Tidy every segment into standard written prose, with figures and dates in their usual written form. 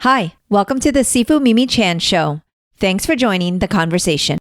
Hi, welcome to the Sifu Mimi Chan Show. Thanks for joining the conversation.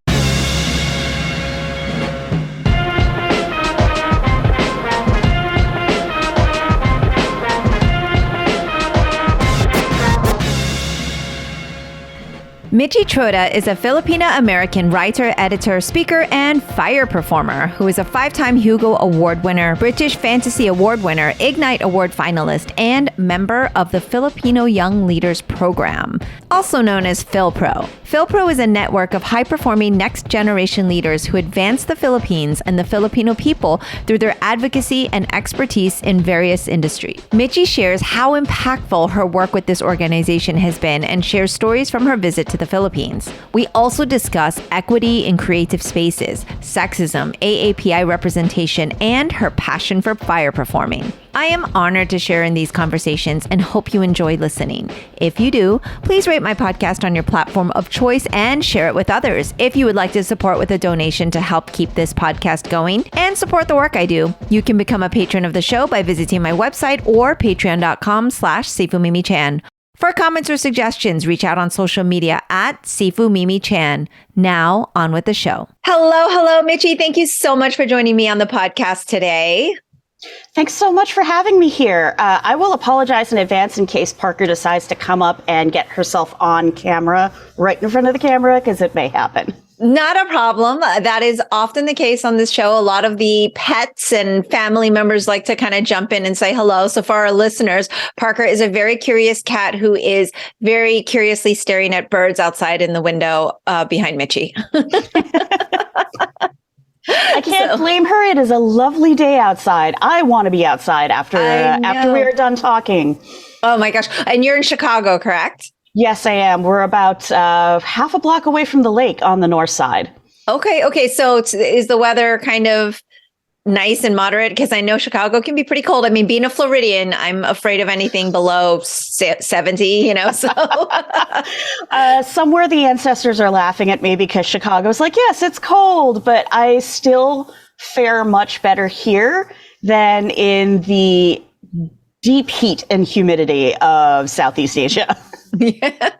Michi Trota is a Filipina American writer, editor, speaker, and fire performer who is a 5-time Hugo Award winner, British Fantasy Award winner, Ignite Award finalist, and member of the Filipino Young Leaders Program, also known as FYLPRO. FYLPRO is a network of high-performing next-generation leaders who advance the Philippines and the Filipino people through their advocacy and expertise in various industries. Michi shares how impactful her work with this organization has been and shares stories from her visit to the Philippines. We also discuss equity in creative spaces, sexism, AAPI representation, and her passion for fire performing. I am honored to share in these conversations and hope you enjoy listening. If you do, please rate my podcast on your platform of choice and share it with others. If you would like to support with a donation to help keep this podcast going and support the work I do, you can become a patron of the show by visiting my website or patreon.com/SifuMimiChan. For comments or suggestions, reach out on social media at Sifu Mimi Chan. Now, on with the show. Hello, Michi. Thank you so much for joining me on the podcast today. Thanks so much for having me here. I will apologize in advance in case Parker decides to come up and get herself on camera right in front of the camera, because it may happen. Not a problem. That is often the case on this show. A lot of the pets and family members like to kind of jump in and say hello. So for our listeners, Parker is a very curious cat who is very curiously staring at birds outside in the window behind Michi. I can't blame her. It is a lovely day outside. I want to be outside after we are done talking. Oh my gosh. And you're in Chicago, correct? Yes, I am. We're about half a block away from the lake on the north side. Okay. So is the weather kind of nice and moderate? Because I know Chicago can be pretty cold. I mean, being a Floridian, I'm afraid of anything below 70, so. Somewhere the ancestors are laughing at me because Chicago's like, yes, it's cold, but I still fare much better here than in the deep heat and humidity of Southeast Asia. Yeah.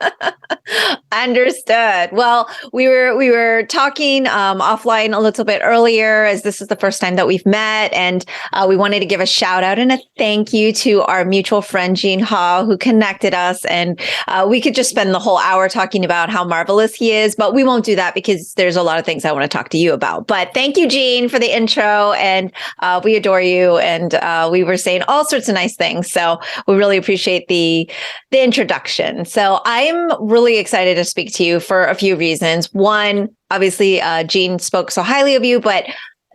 Understood. Well, we were talking offline a little bit earlier, as this is the first time that we've met, and we wanted to give a shout out and a thank you to our mutual friend Jean Ha, who connected us. And we could just spend the whole hour talking about how marvelous he is, but we won't do that because there's a lot of things I want to talk to you about. But thank you, Jean, for the intro, and we adore you. And we were saying all sorts of nice things, so we really appreciate the introduction. So I'm really excited to speak to you for a few reasons. One, obviously, Jean spoke so highly of you, but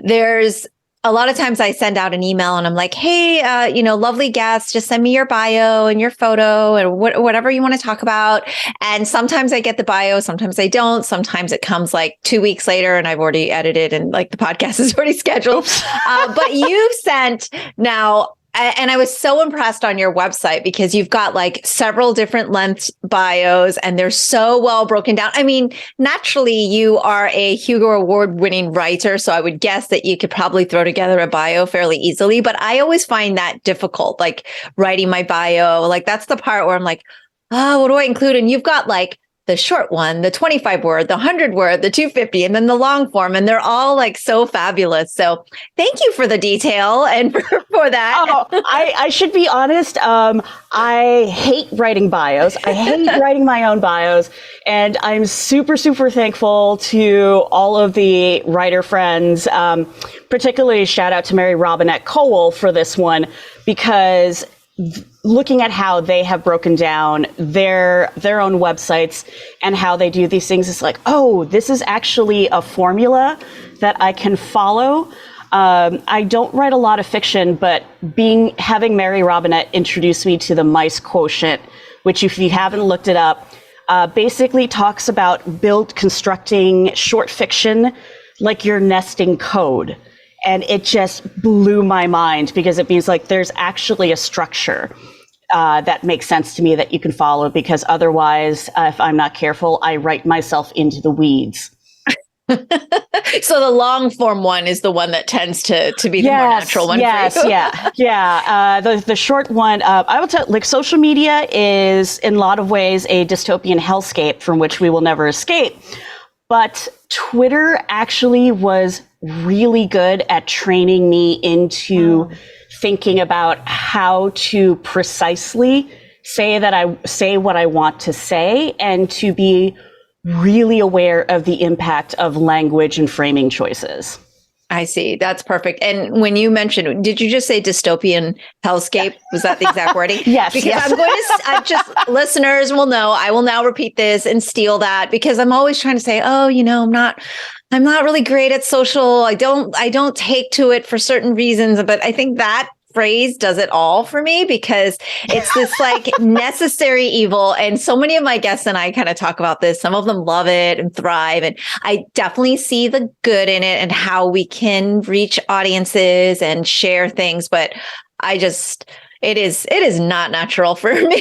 there's a lot of times I send out an email and I'm like, hey, lovely guest, just send me your bio and your photo and whatever you want to talk about. And sometimes I get the bio, sometimes I don't. Sometimes it comes like 2 weeks later and I've already edited and like the podcast is already scheduled. But you've sent now. And I was so impressed on your website because you've got like several different length bios and they're so well broken down. I mean, naturally, you are a Hugo Award winning writer, so I would guess that you could probably throw together a bio fairly easily. But I always find that difficult, like writing my bio. Like that's the part where I'm like, oh, what do I include? And you've got like the short one, the 25 word, the 100 word, the 250, and then the long form. And they're all like so fabulous. So thank you for the detail and for that. Oh, I should be honest. I hate writing bios. I hate writing my own bios. And I'm super, super thankful to all of the writer friends, particularly shout out to Mary Robinette Cowell for this one, because looking at how they have broken down their own websites and how they do these things, it's like, oh, this is actually a formula that I can follow. I don't write a lot of fiction, but having Mary Robinette introduce me to the MICE quotient, which if you haven't looked it up, basically talks about constructing short fiction like you're nesting code. And it just blew my mind because it means like there's actually a structure that makes sense to me that you can follow, because otherwise, if I'm not careful, I write myself into the weeds. So the long form one is the one that tends to be the more natural one. Yes, for you. yeah. The short one, I would tell, like, social media is in a lot of ways a dystopian hellscape from which we will never escape. But Twitter actually was really good at training me into thinking about how to precisely say what I want to say, and to be really aware of the impact of language and framing choices. I see. That's perfect. And when you mentioned, did you just say dystopian hellscape? Was that the exact wording? Yes. Because yes. I'm going to, listeners will know, I will now repeat this and steal that, because I'm always trying to say, oh, I'm not really great at social. I don't take to it for certain reasons, but I think that phrase does it all for me, because it's this like necessary evil. And so many of my guests and I kind of talk about this. Some of them love it and thrive. And I definitely see the good in it and how we can reach audiences and share things. But it is not natural for me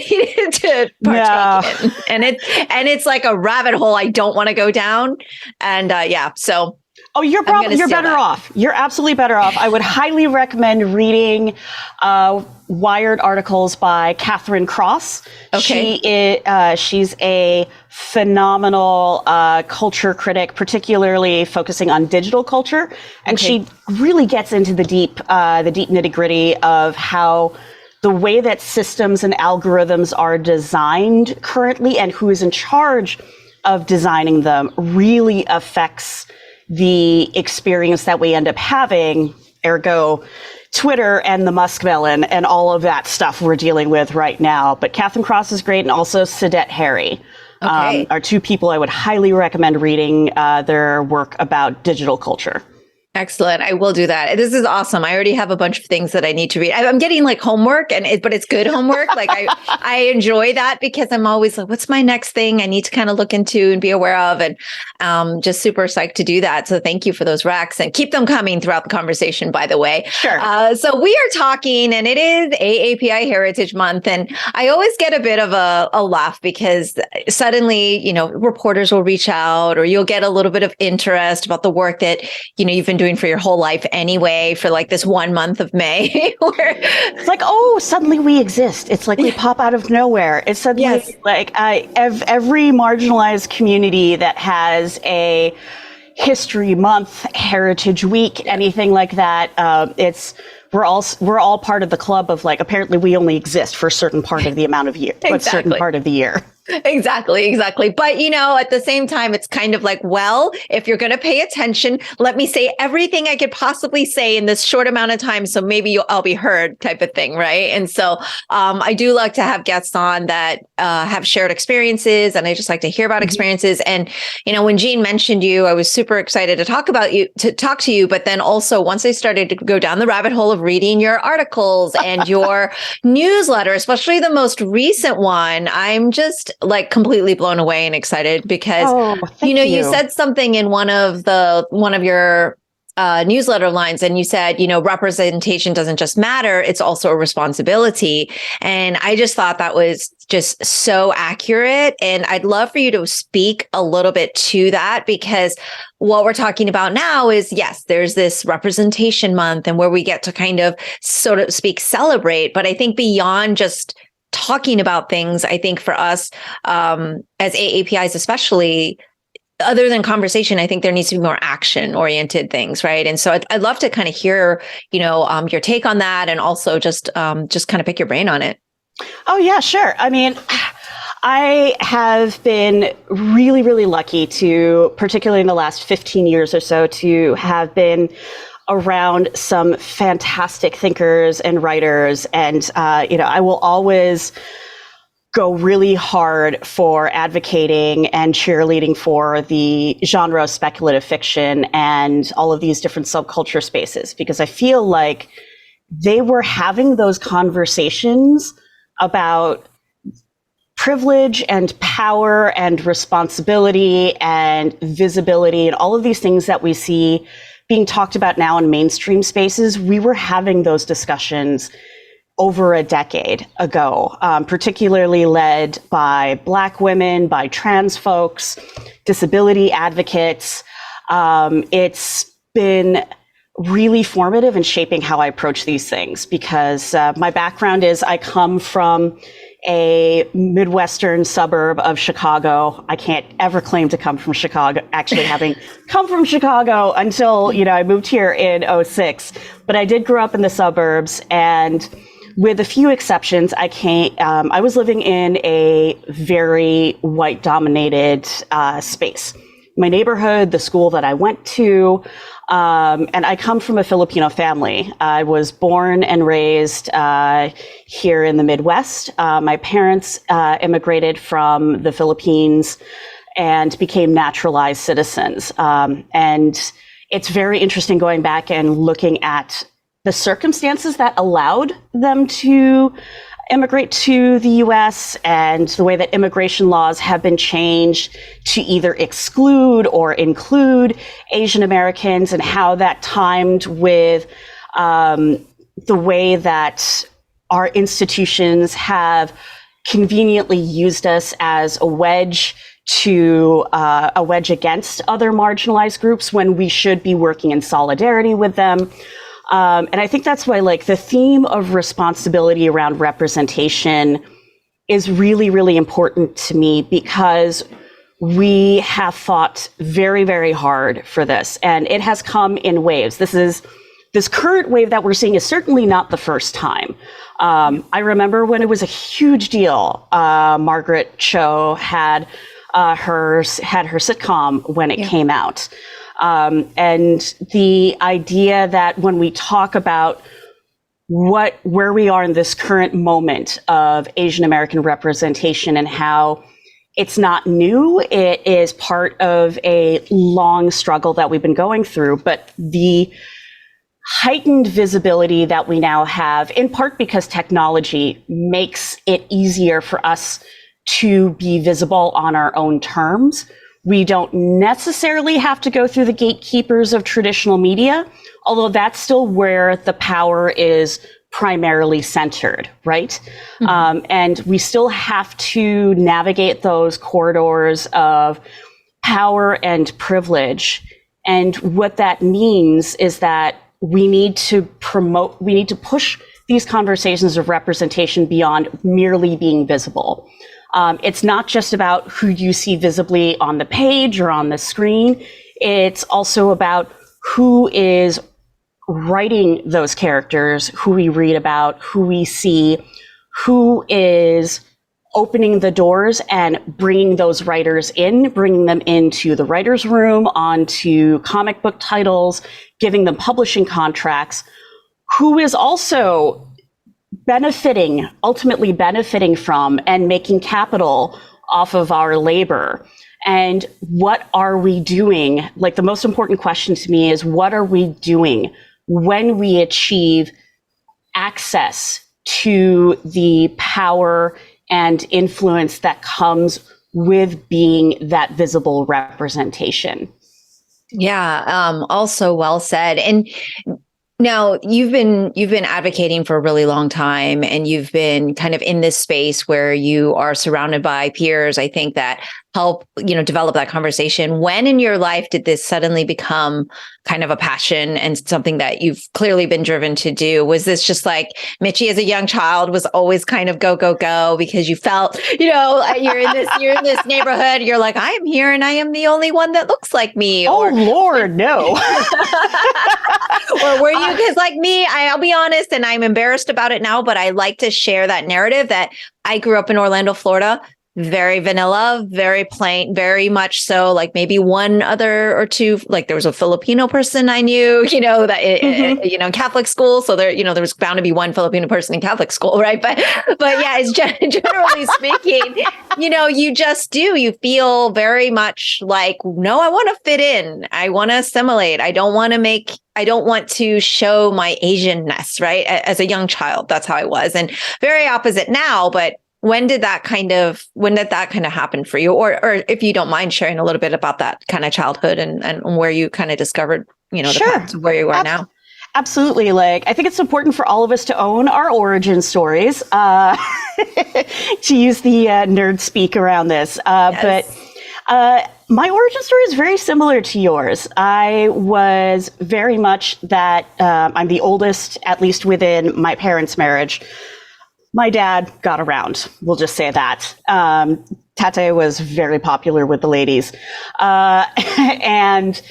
to partake in. And it's like a rabbit hole I don't want to go down. And so Oh, you're better off. You're absolutely better off. I would highly recommend reading Wired articles by Catherine Cross. Okay. She's a phenomenal culture critic, particularly focusing on digital culture. And she really gets into the deep nitty-gritty of how the way that systems and algorithms are designed currently, and who is in charge of designing them, really affects the experience that we end up having, ergo Twitter and the muskmelon and all of that stuff we're dealing with right now. But Catherine Cross is great, and also Sadet Harry are two people I would highly recommend reading their work about digital culture. Excellent. I will do that. This is awesome. I already have a bunch of things that I need to read. I'm getting like homework, but it's good homework. Like I enjoy that, because I'm always like, what's my next thing I need to kind of look into and be aware of, and just super psyched to do that. So thank you for those racks, and keep them coming throughout the conversation, by the way. Sure. So we are talking, and it is AAPI Heritage Month. And I always get a bit of a laugh, because suddenly, reporters will reach out, or you'll get a little bit of interest about the work that, you've been doing for your whole life anyway, for like this 1 month of May. Where it's like, oh, suddenly we exist. It's like we pop out of nowhere. It's suddenly like every marginalized community that has a History Month, Heritage Week, anything like that. We're all part of the club of, like, apparently we only exist for a certain part of the amount of year, certain part of the year. Exactly. But, at the same time, it's kind of like, well, if you're going to pay attention, let me say everything I could possibly say in this short amount of time, so maybe I'll be heard, type of thing, right? And so I do like to have guests on that have shared experiences, and I just like to hear about experiences. And, when Jean mentioned you, I was super excited to talk to you. But then also, once I started to go down the rabbit hole of reading your articles and your newsletter, especially the most recent one, I'm just like completely blown away and excited, because you said something in one of your newsletter lines, and you said, representation doesn't just matter, it's also a responsibility. And I just thought that was just so accurate. And I'd love for you to speak a little bit to that, because what we're talking about now is, yes, there's this representation month, and where we get to kind of, so to speak, celebrate. But I think beyond just talking about things, I think for us, as AAPIs especially, other than conversation, I think there needs to be more action-oriented things, right? And so I'd love to kind of hear, your take on that, and also just kind of pick your brain on it. Oh, yeah, sure. I mean, I have been really, really lucky to, particularly in the last 15 years or so, to have been around some fantastic thinkers and writers. And, I will always go really hard for advocating and cheerleading for the genre of speculative fiction and all of these different subculture spaces, because I feel like they were having those conversations about privilege and power and responsibility and visibility and all of these things that we see being talked about now in mainstream spaces. We were having those discussions over a decade ago, particularly led by Black women, by trans folks, disability advocates. It's been really formative in shaping how I approach these things, because my background is I come from a Midwestern suburb of Chicago. I can't ever claim to come from Chicago, actually having come from Chicago until, I moved here in '06. But I did grow up in the suburbs, and with a few exceptions, I was living in a very white dominated space. My neighborhood, the school that I went to, and I come from a Filipino family. I was born and raised here in the Midwest. My parents immigrated from the Philippines and became naturalized citizens. And it's very interesting going back and looking at the circumstances that allowed them to immigrate to the US and the way that immigration laws have been changed to either exclude or include Asian Americans, and how that timed with the way that our institutions have conveniently used us as a wedge against other marginalized groups when we should be working in solidarity with them. And I think that's why, the theme of responsibility around representation is really, really important to me, because we have fought very, very hard for this, and it has come in waves. This current wave that we're seeing is certainly not the first time. I remember when it was a huge deal. Margaret Cho had her sitcom when it came out. And the idea that when we talk about where we are in this current moment of Asian American representation and how it's not new, it is part of a long struggle that we've been going through, but the heightened visibility that we now have, in part because technology makes it easier for us to be visible on our own terms. We don't necessarily have to go through the gatekeepers of traditional media, although that's still where the power is primarily centered, right? Mm-hmm. And we still have to navigate those corridors of power and privilege. And what that means is that we need to push these conversations of representation beyond merely being visible. It's not just about who you see visibly on the page or on the screen. It's also about who is writing those characters, who we read about, who we see, who is opening the doors and bringing those writers in, bringing them into the writer's room, onto comic book titles, giving them publishing contracts, who is also ultimately benefiting from and making capital off of our labor. And what are we doing? The most important question to me is, what are we doing when we achieve access to the power and influence that comes with being that visible representation? Yeah, also well said. And now you've been advocating for a really long time, and you've been kind of in this space where you are surrounded by peers, I think, that help, develop that conversation. When in your life did this suddenly become kind of a passion and something that you've clearly been driven to do? Was this just like Michi as a young child was always kind of go, go, go, because you felt, you're in this neighborhood, you're like, I am here and I am the only one that looks like me. Oh, Lord, no. Or were you, because like me, I'll be honest, and I'm embarrassed about it now, but I like to share that narrative that I grew up in Orlando, Florida. Very vanilla, very plain, very much so. Like maybe one other or two, like there was a Filipino person I knew, Catholic school. So there was bound to be one Filipino person in Catholic school, right? But yeah, it's generally speaking, you just do. You feel very much like, no, I want to fit in. I want to assimilate. I don't want to show my Asianness, right? As a young child, that's how I was, and very opposite now, but. When did that kind of happen for you? Or if you don't mind sharing a little bit about that kind of childhood and where you kind of discovered, the paths of where you are now. Absolutely. I think it's important for all of us to own our origin stories, to use the nerd speak around this. Yes. But My origin story is very similar to yours. I was very much that I'm the oldest, at least within my parents' marriage. My dad got around, we'll just say that. Tate was very popular with the ladies. And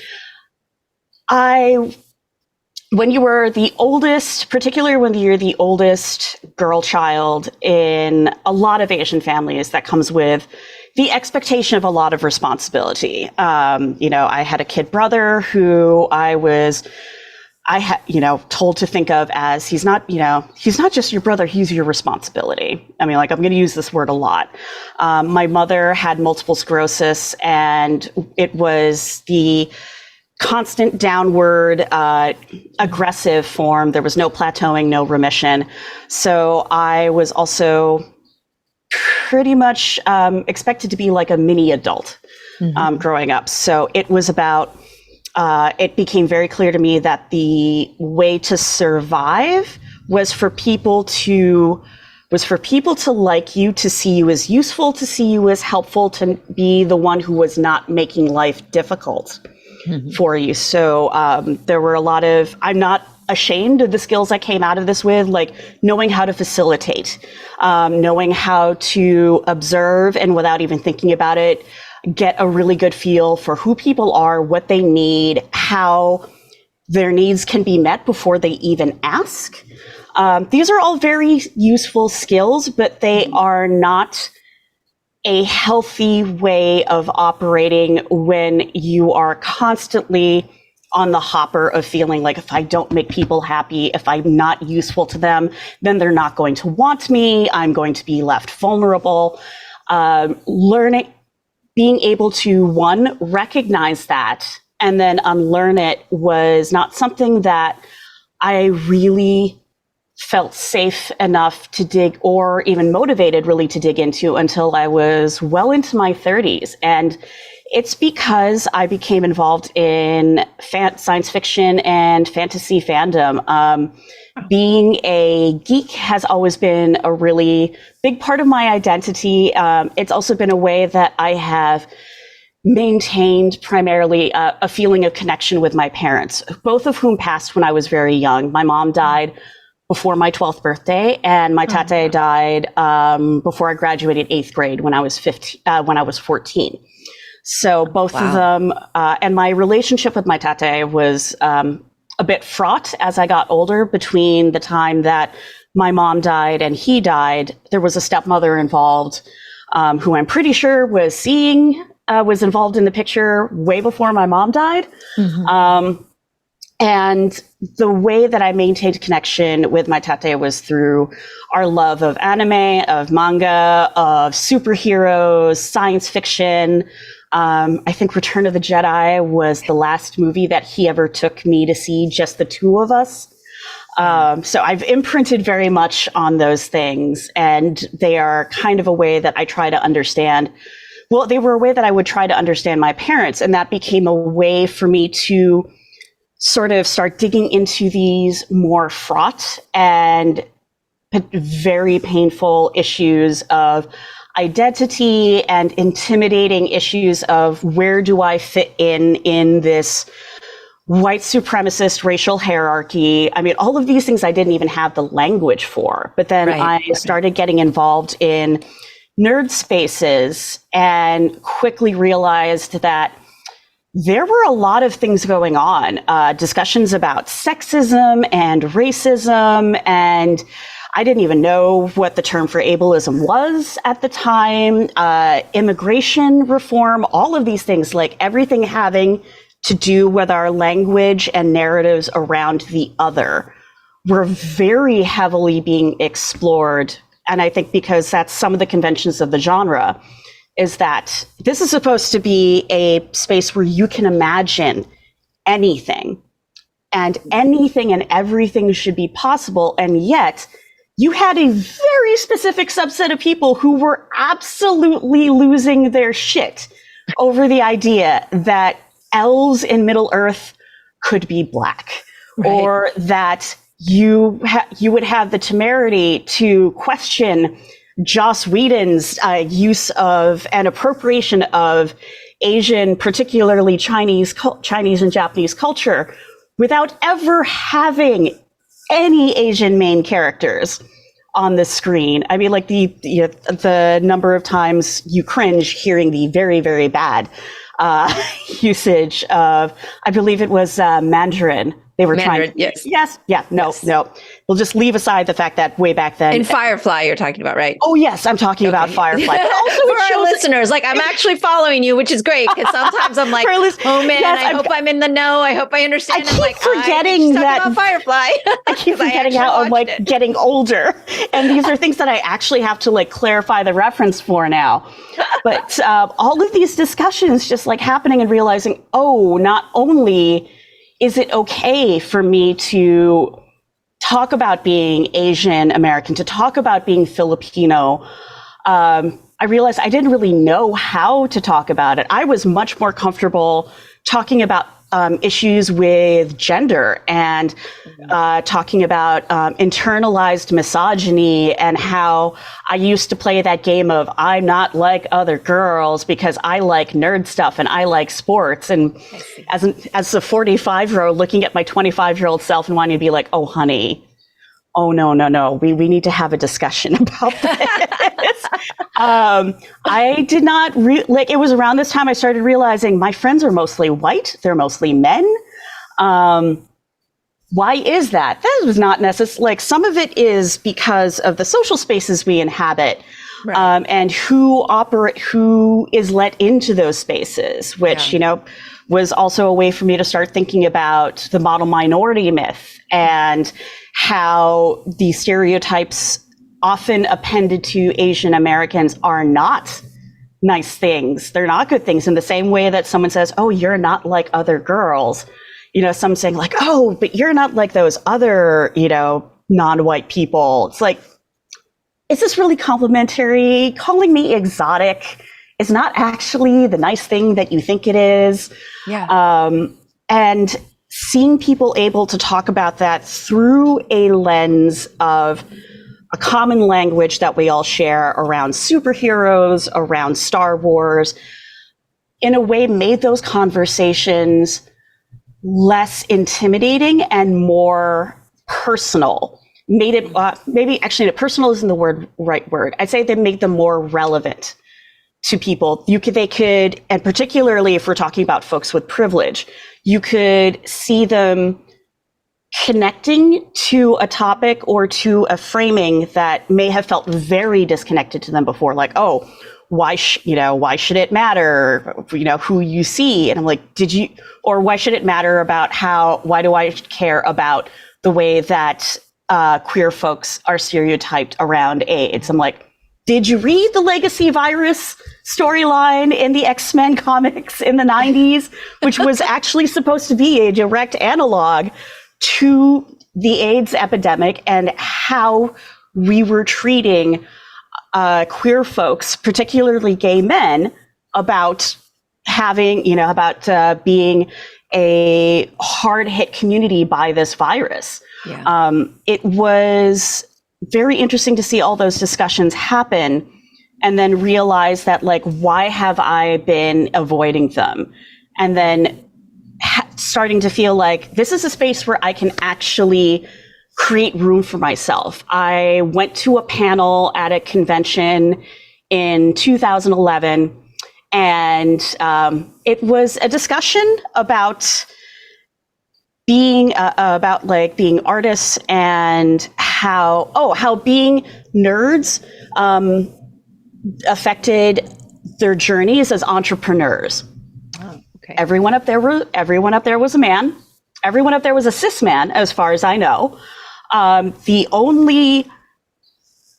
when you were the oldest, particularly when you're the oldest girl child in a lot of Asian families, that comes with the expectation of a lot of responsibility. I had a kid brother who I had, told to think of as he's not just your brother, he's your responsibility. I mean, I'm going to use this word a lot. My mother had multiple sclerosis, and it was the constant downward, aggressive form. There was no plateauing, no remission. So I was also pretty much expected to be like a mini adult growing up. So it was about, it became very clear to me that the way to survive was for people to like you, to see you as useful, to see you as helpful, to be the one who was not making life difficult for you. So there were a lot of, I'm not ashamed of the skills I came out of this with, like knowing how to facilitate, knowing how to observe, and without even thinking about it, get a really good feel for who people are, what they need, how their needs can be met before they even ask. These are all very useful skills, but they are not a healthy way of operating when you are constantly on the hopper of feeling like, if I don't make people happy, if I'm not useful to them, then they're not going to want me. I'm going to be left vulnerable. Being able to, one, recognize that and then unlearn it was not something that I really felt safe enough to dig, or even motivated really to dig into, until I was well into my 30s. And it's because I became involved in science fiction and fantasy fandom. Being a geek has always been a really big part of my identity. It's also been a way that I have maintained primarily a feeling of connection with my parents, both of whom passed when I was very young. My mom died before my 12th birthday, and my tate died before I graduated 8th grade when I was 14. So both of them, and my relationship with my tate was a bit fraught as I got older. Between the time that my mom died and he died, there was a stepmother involved, who I'm pretty sure was involved in the picture way before my mom died. And the way that I maintained connection with my tate was through our love of anime, of manga, of superheroes, science fiction. I think Return of the Jedi was the last movie that he ever took me to see, just the two of us. So I've imprinted very much on those things, and they are kind of a way that I try to understand. Well, they were a way that I would try to understand my parents, and that became a way for me to sort of start digging into these more fraught and very painful issues of identity and intimidating issues of, where do I fit in this white supremacist racial hierarchy? I mean, all of these things I didn't even have the language for. But then I started getting involved in nerd spaces and quickly realized that there were a lot of things going on, discussions about sexism and racism, and I didn't even know what the term for ableism was at the time, immigration reform, all of these things, like everything having to do with our language and narratives around the other, were very heavily being explored. And I think because that's some of the conventions of the genre, is that this is supposed to be a space where you can imagine anything, and anything and everything should be possible. And yet you had a very specific subset of people who were absolutely losing their shit over the idea that elves in Middle Earth could be black, or that you would have the temerity to question Joss Whedon's use of and appropriation of Asian, particularly Chinese and Japanese culture without ever having any Asian main characters on the screen. I mean, like the number of times you cringe hearing the very, very bad usage of, I believe it was Mandarin. They were trying. Yes. No. We'll just leave aside the fact that way back then. In Firefly, you're talking about, right? Oh, yes, I'm talking about Firefly. But also for our listeners, like, I'm actually following you, which is great, because sometimes I'm like, oh man, yes, I hope I'm in the know. I hope I understand. I keep forgetting that about Firefly. I keep forgetting how I'm like getting older, and these are things that I actually have to like clarify the reference for now. But all of these discussions just like happening and realizing, oh, not only is it okay for me to talk about being Asian American, to talk about being Filipino, I realized I didn't really know how to talk about it. I was much more comfortable talking about issues with gender and talking about internalized misogyny and how I used to play that game of I'm not like other girls because I like nerd stuff and I like sports. And as a 45-year-old looking at my 25-year-old self and wanting to be like, oh, honey, oh, no. We need to have a discussion about this. I did not it was around this time I started realizing my friends are mostly white. They're mostly men. Why is that? That was not necessary. Like, some of it is because of the social spaces we inhabit, right. And who is let into those spaces, which, was also a way for me to start thinking about the model minority myth and how the stereotypes often appended to Asian Americans are not nice things. They're not good things, in the same way that someone says, oh, you're not like other girls. Some saying like, oh, but you're not like those other, non-white people. It's like, is this really complimentary? Calling me exotic is not actually the nice thing that you think it is. Yeah. And seeing people able to talk about that through a lens of a common language that we all share around superheroes, around Star Wars, in a way made those conversations less intimidating and more personal. Made it, maybe actually personal isn't the right word. I'd say they made them more relevant to people. They could, and particularly if we're talking about folks with privilege, you could see them connecting to a topic or to a framing that may have felt very disconnected to them before. Like, oh, why should it matter, who you see? And I'm like, or why should it matter about why do I care about the way that queer folks are stereotyped around AIDS? I'm like, did you read the Legacy Virus storyline in the X-Men comics in the 90s, which was actually supposed to be a direct analog to the AIDS epidemic and how we were treating queer folks, particularly gay men, about being a hard-hit community by this virus. Yeah. It was very interesting to see all those discussions happen and then realize that, like, why have I been avoiding them? And then starting to feel like this is a space where I can actually create room for myself. I went to a panel at a convention in 2011, and it was a discussion about being artists and how being nerds affected their journeys as entrepreneurs. Oh, okay. Everyone up there was a man. Everyone up there was a cis man, as far as I know. The only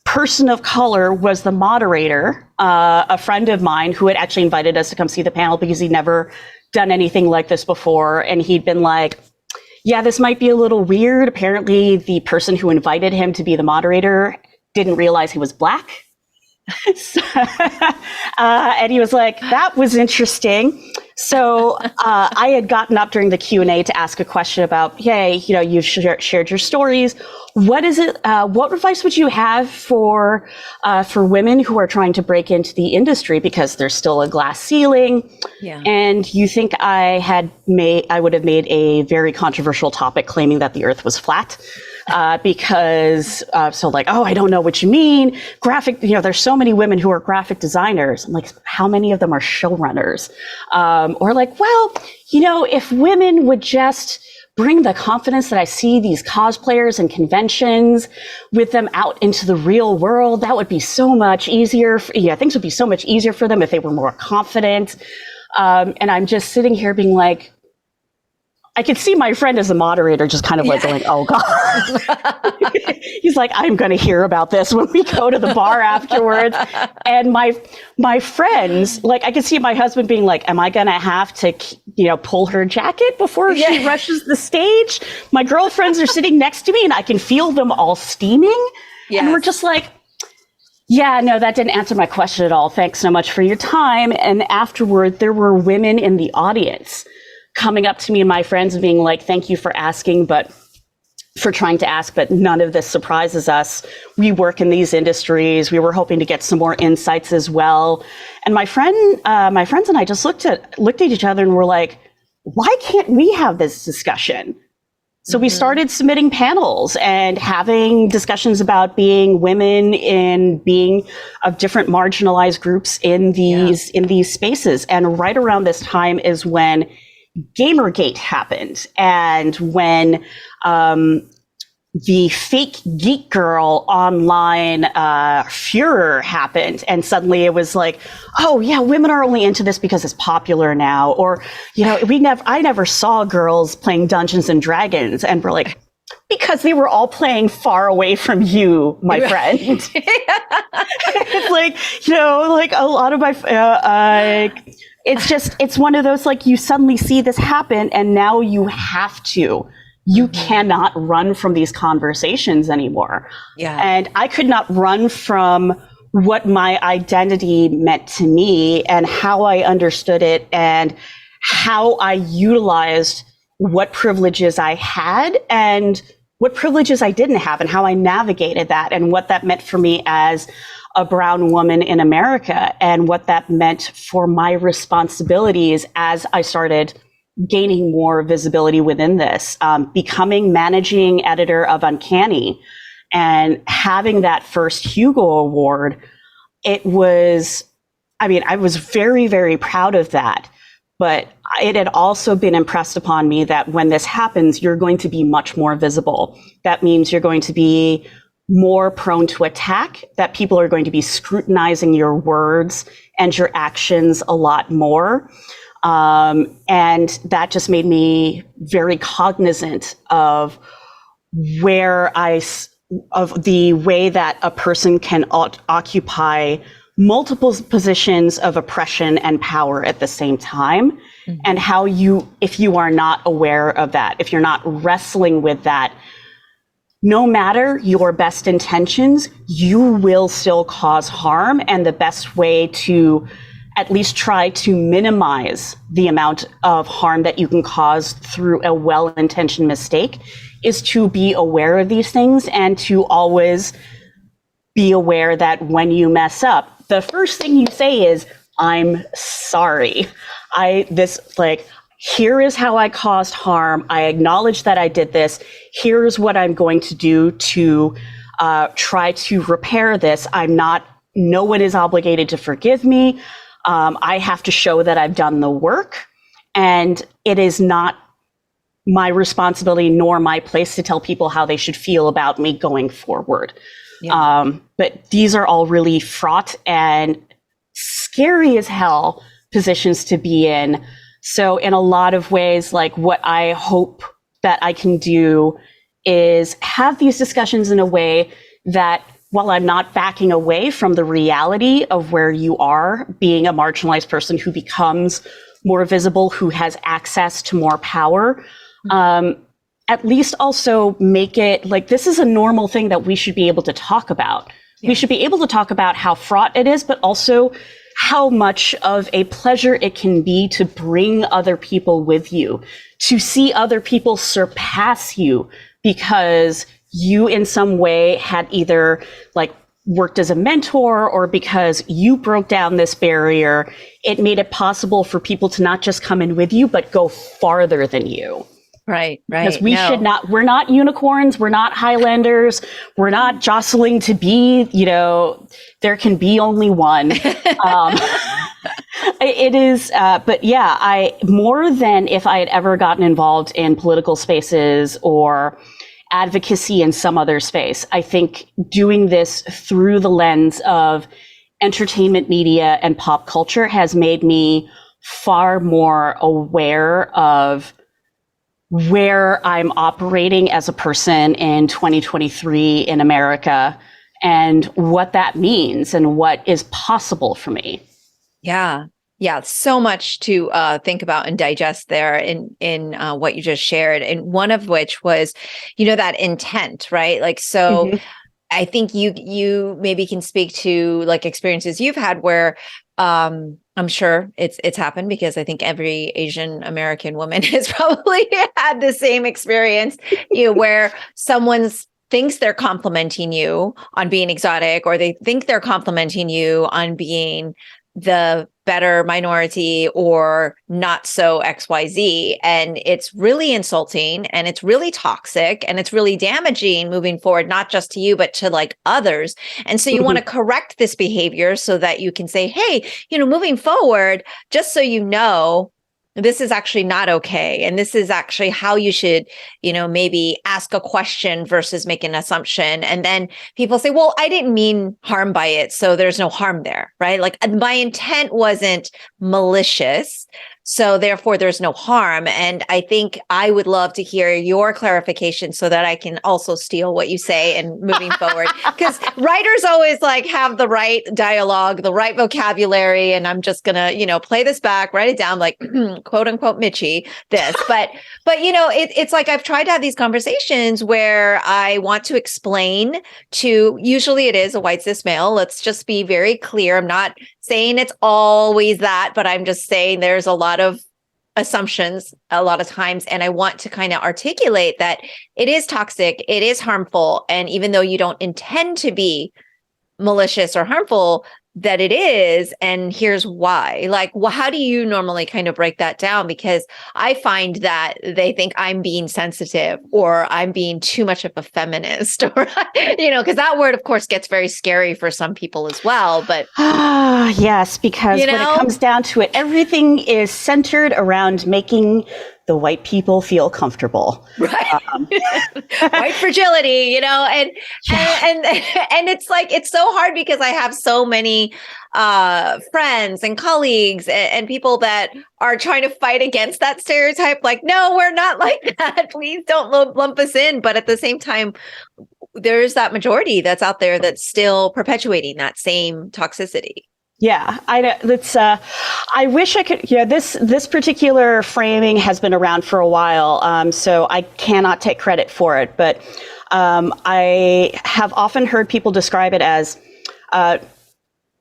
person of color was the moderator, a friend of mine who had actually invited us to come see the panel because he'd never done anything like this before. And he'd been like, yeah, this might be a little weird. Apparently, the person who invited him to be the moderator didn't realize he was Black. And he was like, that was interesting. So I had gotten up during the Q&A to ask a question about, hey, you've shared your stories. What is it? What advice would you have for women who are trying to break into the industry because there's still a glass ceiling? Yeah. And you think I would have made a very controversial topic claiming that the Earth was flat. Because I don't know what you mean. There's so many women who are graphic designers. I'm like, how many of them are showrunners? If women would just bring the confidence that I see these cosplayers and conventions with them out into the real world, that would be so much easier. Things would be so much easier for them if they were more confident. And I'm just sitting here being like, I could see my friend as a moderator just kind of like going, oh God. He's like, I'm going to hear about this when we go to the bar afterwards. And my friends, like I could see my husband being like, am I going to have to, pull her jacket before she rushes the stage? My girlfriends are sitting next to me and I can feel them all steaming. Yes. And we're just like, yeah, no, that didn't answer my question at all. Thanks so much for your time. And afterward, there were women in the audience coming up to me and my friends and being like, thank you for trying to ask, but none of this surprises us. We work in these industries. We were hoping to get some more insights as well. And my friends and I just looked at each other and were like, why can't we have this discussion? So we started submitting panels and having discussions about being women in being of different marginalized groups in these spaces. And right around this time is when Gamergate happened, and when the fake geek girl online furor happened, and suddenly it was like, oh yeah, women are only into this because it's popular now, or I never saw girls playing Dungeons and Dragons, and we're like, because they were all playing far away from you, my friend. It's like, a lot of my it's one of those, like, you suddenly see this happen and now you have to. You cannot run from these conversations anymore. Yeah. And I could not run from what my identity meant to me and how I understood it and how I utilized what privileges I had and what privileges I didn't have and how I navigated that and what that meant for me as a brown woman in America and what that meant for my responsibilities as I started gaining more visibility within this, becoming managing editor of Uncanny and having that first Hugo Award. I was very, very proud of that. But it had also been impressed upon me that when this happens, you're going to be much more visible. That means you're going to be more prone to attack, that people are going to be scrutinizing your words and your actions a lot more. And that just made me very cognizant of of the way that a person can occupy multiple positions of oppression and power at the same time. And how if you are not aware of that, if you're not wrestling with that, no matter your best intentions, you will still cause harm. And the best way to at least try to minimize the amount of harm that you can cause through a well-intentioned mistake is to be aware of these things and to always be aware that when you mess up, the first thing you say is, I'm sorry. Here is how I caused harm. I acknowledge that I did this. Here's what I'm going to do to try to repair this. No one is obligated to forgive me. I have to show that I've done the work, and it is not my responsibility nor my place to tell people how they should feel about me going forward. Yeah. But these are all really fraught and scary as hell positions to be in. So in a lot of ways, like, what I hope that I can do is have these discussions in a way that, while I'm not backing away from the reality of where you are, being a marginalized person who becomes more visible, who has access to more power, at least also make it like this is a normal thing that we should be able to talk about. Yeah. We should be able to talk about how fraught it is, but also how much of a pleasure it can be to bring other people with you, to see other people surpass you because you in some way had either like worked as a mentor or because you broke down this barrier. It made it possible for people to not just come in with you, but go farther than you. Right. Because we're not unicorns, we're not Highlanders, we're not jostling to be, there can be only one. It is, but yeah, more than if I had ever gotten involved in political spaces or advocacy in some other space, I think doing this through the lens of entertainment media and pop culture has made me far more aware of where I'm operating as a person in 2023 in America and what that means and what is possible for me. Yeah. Yeah. So much to think about and digest there in what you just shared. And one of which was, that intent, right? Like, so I think you maybe can speak to like experiences you've had where I'm sure it's happened because I think every Asian American woman has probably had the same experience, where someone thinks they're complimenting you on being exotic, or they think they're complimenting you on being the better minority or not so XYZ. And it's really insulting and it's really toxic and it's really damaging moving forward, not just to you, but to like others. And so you want to correct this behavior so that you can say, hey, moving forward, just so you know, this is actually not okay. And this is actually how you should, maybe ask a question versus make an assumption. And then people say, well, I didn't mean harm by it, so there's no harm there, right? Like my intent wasn't malicious, so therefore there's no harm. And I think I would love to hear your clarification so that I can also steal what you say and moving forward. Because writers always like have the right dialogue, the right vocabulary. And I'm just going to, play this back, write it down like quote unquote Michi this. But it's like I've tried to have these conversations where I want to explain to, usually it is a white cis male. Let's just be very clear. I'm not saying it's always that, but I'm just saying there's a lot of assumptions a lot of times. And I want to kind of articulate that it is toxic, it is harmful. And even though you don't intend to be malicious or harmful, that it is, and here's why. Like, well, how do you normally kind of break that down? Because I find that they think I'm being sensitive or I'm being too much of a feminist, or, because that word, of course, gets very scary for some people as well. But yes, because when it comes down to it, everything is centered around making the white people feel comfortable. Right. White fragility, and it's like, it's so hard because I have so many friends and colleagues and people that are trying to fight against that stereotype. Like, no, we're not like that. Please don't lump us in. But at the same time, there's that majority that's out there that's still perpetuating that same toxicity. Yeah, I know. That's. I wish I could. This particular framing has been around for a while, so I cannot take credit for it. But I have often heard people describe it as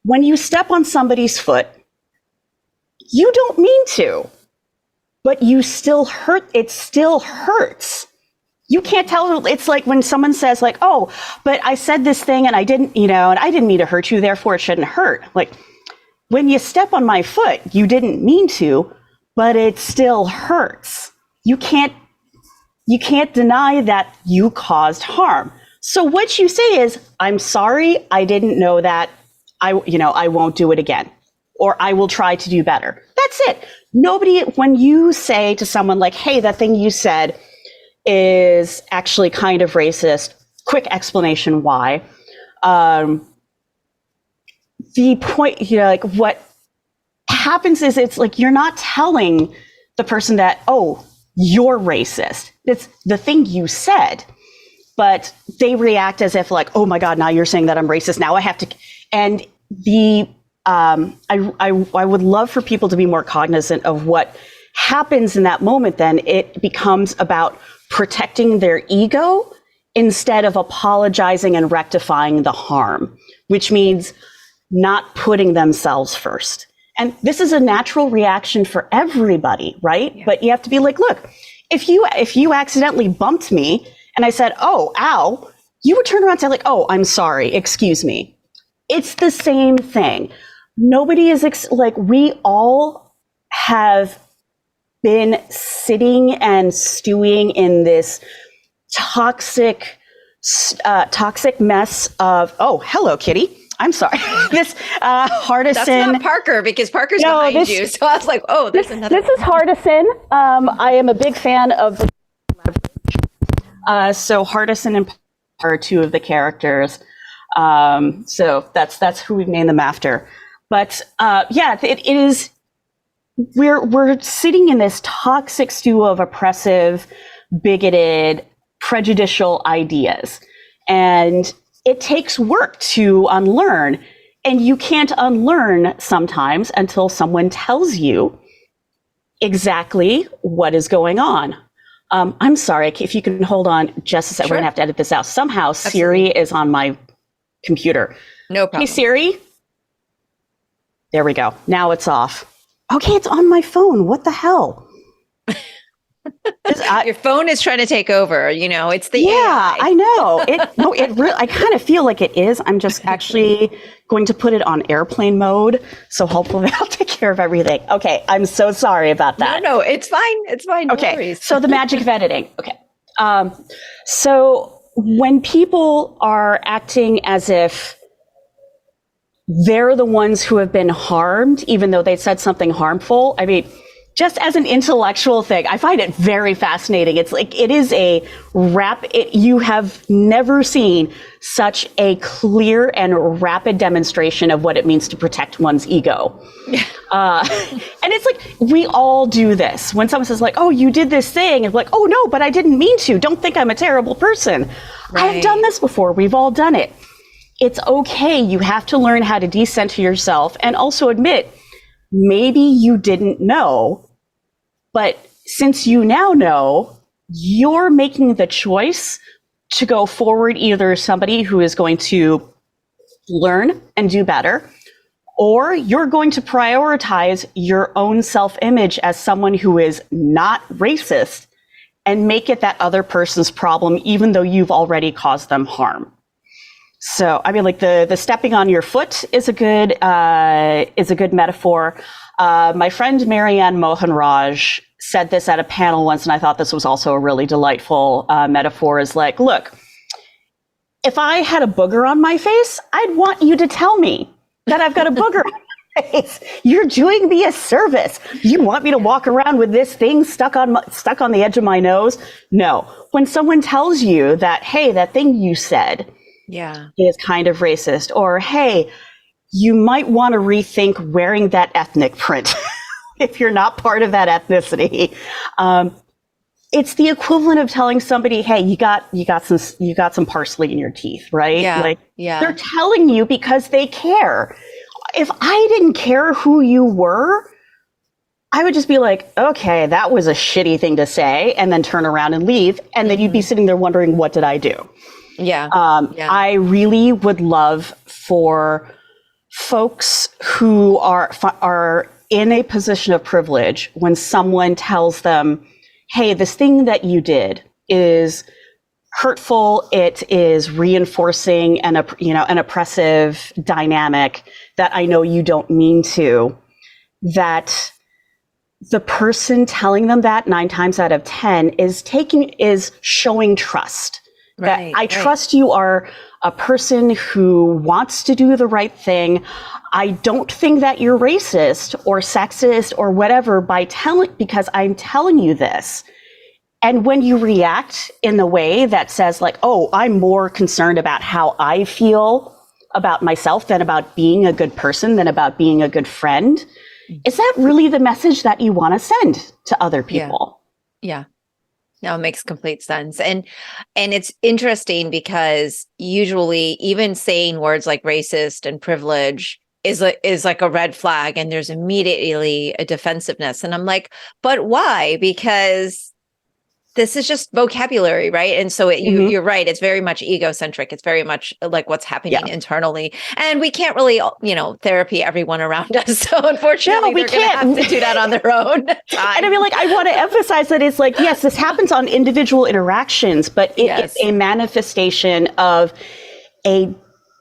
when you step on somebody's foot, you don't mean to, but you still hurt. It still hurts. You can't tell. It's like when someone says, like, "Oh, but I said this thing and I didn't, and I didn't mean to hurt you. Therefore, it shouldn't hurt." Like, when you step on my foot, you didn't mean to, but it still hurts. You can't deny that you caused harm. So what you say is, "I'm sorry, I didn't know that. I won't do it again, or I will try to do better." That's it. Nobody. When you say to someone like, "Hey, that thing you said is actually kind of racist," quick explanation why. The point, like what happens is it's like you're not telling the person that, "Oh, you're racist." It's the thing you said, but they react as if like, "Oh my God, now you're saying that I'm racist. Now I have to." And I would love for people to be more cognizant of what happens in that moment. Then it becomes about protecting their ego instead of apologizing and rectifying the harm, which means not putting themselves first. And this is a natural reaction for everybody, right? Yeah. But you have to be like, look, if you accidentally bumped me and I said, oh, ow, you would turn around and say like, oh, I'm sorry, excuse me. It's the same thing. Nobody is we all have been sitting and stewing in this toxic mess of, oh, hello, kitty. I'm sorry. This Hardison. That's not Parker, because Parker's behind you. So I was like, oh, there's another. This is Hardison. I am a big fan of the so Hardison and Parker are two of the characters. So that's who we've named them after. But it is. We're sitting in this toxic stew of oppressive, bigoted, prejudicial ideas, and it takes work to unlearn, and you can't unlearn sometimes until someone tells you exactly what is going on. I'm sorry, if you can hold on just a second, We're gonna have to edit this out. Somehow Absolutely. Siri is on my computer. No problem. Hey Siri. There we go. Now it's off. Okay, it's on my phone. What the hell? Your phone is trying to take over. It's the AI. I know. I kind of feel like it is. I'm just actually going to put it on airplane mode, so hopefully I'll take care of everything. Okay, I'm so sorry about that. No, it's fine. It's fine. No okay, worries. So the magic of editing. Okay, so when people are acting as if they're the ones who have been harmed, even though they said something harmful. I mean, just as an intellectual thing, I find it very fascinating. It's like, it is a you have never seen such a clear and rapid demonstration of what it means to protect one's ego. And it's like, we all do this. When someone says like, oh, you did this thing, it's like, oh no, but I didn't mean to. Don't think I'm a terrible person. Right. I've done this before. We've all done it. It's okay. You have to learn how to decenter yourself and also admit, maybe you didn't know, but since you now know, you're making the choice to go forward, either somebody who is going to learn and do better, or you're going to prioritize your own self-image as someone who is not racist and make it that other person's problem, even though you've already caused them harm. So, I mean, like the stepping on your foot is a good metaphor. My friend Marianne Mohanraj said this at a panel once, and I thought this was also a really delightful metaphor. Is like, look, if I had a booger on my face, I'd want you to tell me that I've got a booger on my face. You're doing me a service. You want me to walk around with this thing stuck on the edge of my nose? No. When someone tells you that, hey, that thing you said is kind of racist, or hey, you might want to rethink wearing that ethnic print if you're not part of that ethnicity. It's the equivalent of telling somebody, hey, you got some parsley in your teeth, right? They're telling you because they care. If I didn't care who you were, I would just be like, okay, that was a shitty thing to say, and then turn around and leave, and then you'd be sitting there wondering, what did I do? I really would love for folks who are in a position of privilege, when someone tells them, hey, this thing that you did is hurtful, it is reinforcing an oppressive dynamic that I know you don't mean to, that the person telling them that 9 times out of 10 is showing trust. That I trust you are a person who wants to do the right thing. I don't think that you're racist or sexist or whatever because I'm telling you this. And when you react in the way that says like, oh, I'm more concerned about how I feel about myself than about being a good person, than about being a good friend, is that really the message that you want to send to other people? Yeah. No, it makes complete sense. And it's interesting because usually even saying words like racist and privilege is like a red flag, and there's immediately a defensiveness. And I'm like, but why? Because this is just vocabulary, right? And so you're right. It's very much egocentric. It's very much like what's happening internally. And we can't really, therapy everyone around us. So unfortunately, they're going to have to do that on their own. And I mean, like, I want to emphasize that it's like, yes, this happens on individual interactions, but it's a manifestation of a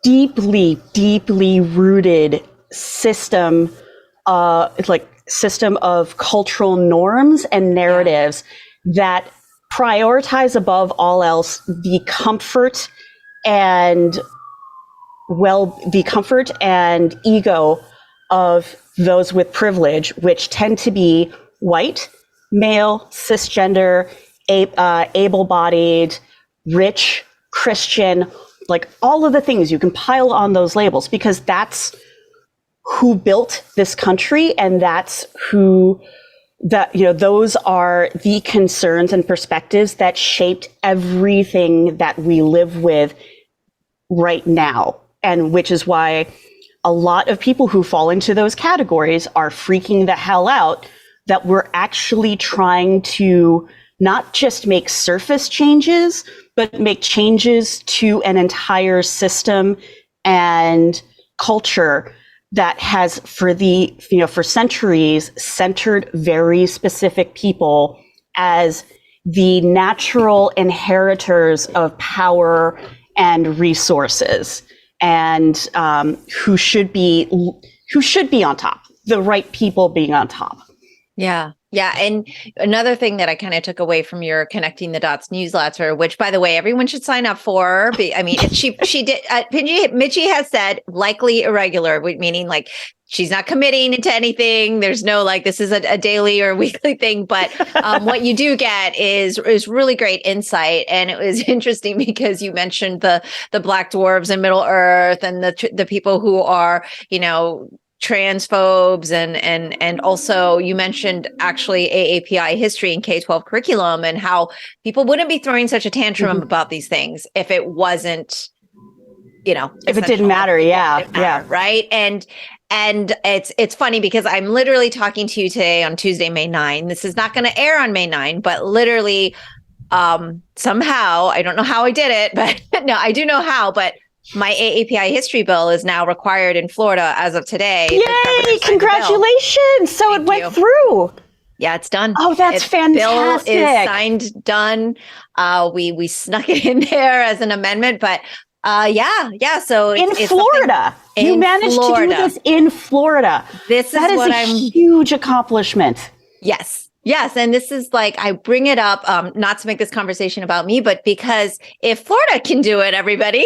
deeply, deeply rooted system, system of cultural norms and narratives that prioritize above all else the comfort and ego of those with privilege, which tend to be white, male, cisgender, able-bodied, rich, Christian, like all of the things you can pile on those labels, because that's who built this country, and that's those are the concerns and perspectives that shaped everything that we live with right now. And which is why a lot of people who fall into those categories are freaking the hell out that we're actually trying to not just make surface changes, but make changes to an entire system and culture that has for centuries centered very specific people as the natural inheritors of power and resources, and who should be on top, the right people being on top. Yeah. Yeah. And another thing that I kind of took away from your Connecting the Dots newsletter, which, by the way, everyone should sign up for. I mean, she did, Michi has said likely irregular, meaning like she's not committing to anything. There's no like, this is a daily or weekly thing. But what you do get is really great insight. And it was interesting because you mentioned the Black dwarves in Middle Earth and the people who are, transphobes, and also you mentioned actually AAPI history and K-12 curriculum, and how people wouldn't be throwing such a tantrum about these things if it wasn't, if it didn't matter. Yeah. Right. And it's funny because I'm literally talking to you today on Tuesday, May 9. This is not going to air on May 9, but literally somehow, I don't know how I did it, but no, I do know how, but my AAPI history bill is now required in Florida as of today. Yay! Congratulations! So it went through. Yeah, it's done. Oh, that's fantastic. Bill is signed, done. We snuck it in there as an amendment, but yeah. So it's Florida, you managed to do this in Florida. That is a huge accomplishment. Yes. And this is like, I bring it up, not to make this conversation about me, but because if Florida can do it, everybody,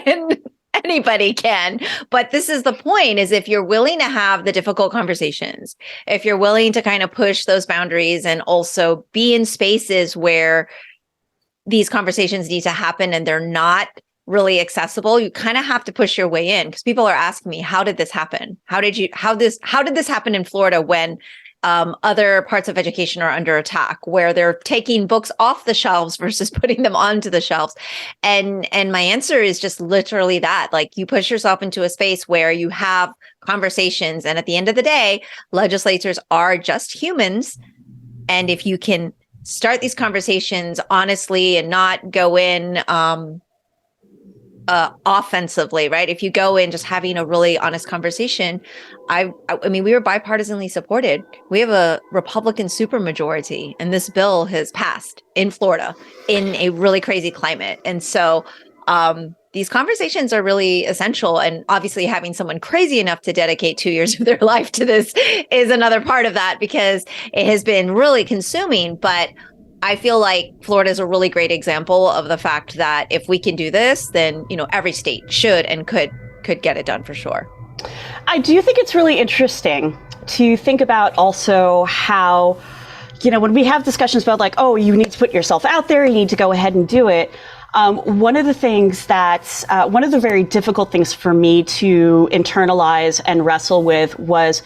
and anybody can. But this is the point, is if you're willing to have the difficult conversations, if you're willing to kind of push those boundaries and also be in spaces where these conversations need to happen and they're not really accessible, you kind of have to push your way in, because people are asking me, how did this happen? How did this happen in Florida when other parts of education are under attack, where they're taking books off the shelves versus putting them onto the shelves? And my answer is just literally that. Like, you push yourself into a space where you have conversations, and at the end of the day, legislators are just humans. And if you can start these conversations honestly and not go in offensively, right? If you go in just having a really honest conversation, I mean, we were bipartisanly supported. We have a Republican supermajority, and this bill has passed in Florida in a really crazy climate. And so these conversations are really essential. And obviously having someone crazy enough to dedicate 2 years of their life to this is another part of that, because it has been really consuming. But I feel like Florida is a really great example of the fact that if we can do this, then, every state should and could get it done for sure. I do think it's really interesting to think about also how, when we have discussions about like, oh, you need to put yourself out there, you need to go ahead and do it. One of the things that's one of the very difficult things for me to internalize and wrestle with was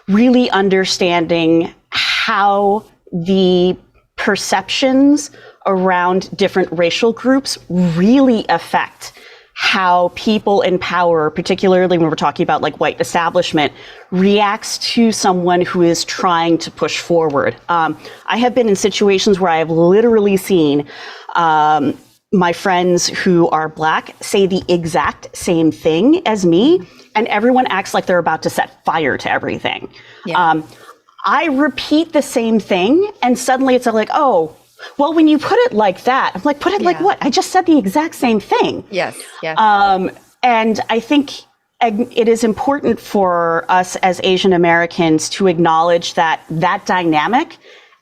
really understanding how the perceptions around different racial groups really affect how people in power, particularly when we're talking about like white establishment, reacts to someone who is trying to push forward. I have been in situations where I have literally seen my friends who are Black say the exact same thing as me, and everyone acts like they're about to set fire to everything. Yeah. I repeat the same thing, and suddenly it's like, oh, well, when you put it like that, I'm like, put it like what? I just said the exact same thing. Yes. Yes. And I think it is important for us as Asian Americans to acknowledge that that dynamic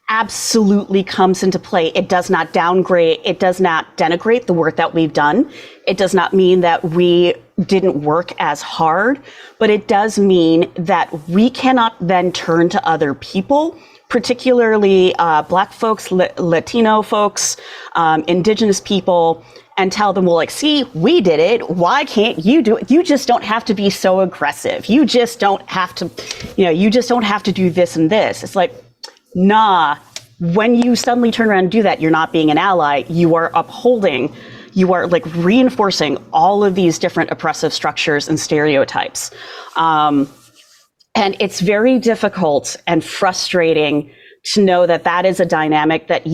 absolutely comes into play. It does not downgrade, it does not denigrate the work that we've done. It does not mean that we didn't work as hard, but it does mean that we cannot then turn to other people, particularly Black folks, Latino folks, Indigenous people, and tell them, well, like, see, we did it. Why can't you do it? You just don't have to be so aggressive. You just don't have to, you just don't have to do this and this. It's like, nah, when you suddenly turn around and do that, you're not being an ally. You are upholding, you are like reinforcing all of these different oppressive structures and stereotypes. And it's very difficult and frustrating to know that that is a dynamic that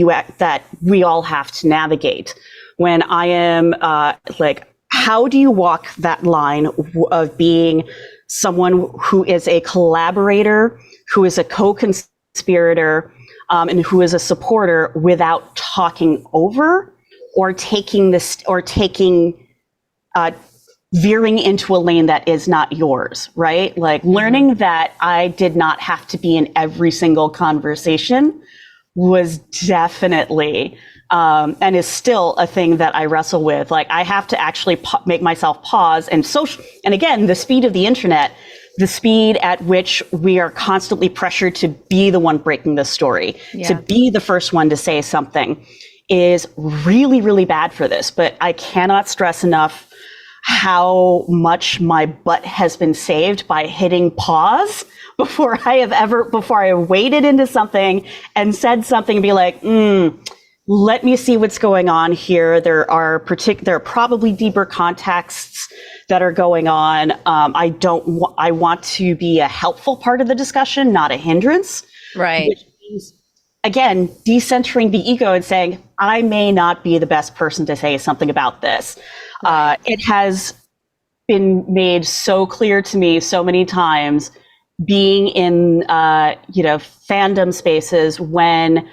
we all have to navigate. When I am how do you walk that line of being someone who is a collaborator, who is a co-conspirator, and who is a supporter without talking over or veering into a lane that is not yours, right? Like learning that I did not have to be in every single conversation was definitely, and is still a thing that I wrestle with. Like I have to actually make myself pause and again, the speed of the internet, the speed at which we are constantly pressured to be the one breaking the story, to be the first one to say something is really, really bad for this. But I cannot stress enough how much my butt has been saved by hitting pause before I have waded into something and said something and be like, let me see what's going on here. There are probably deeper contexts that are going on. I want to be a helpful part of the discussion, not a hindrance. Right. Which means, again, decentering the ego and saying, I may not be the best person to say something about this. Right. It has been made so clear to me so many times being in, fandom spaces when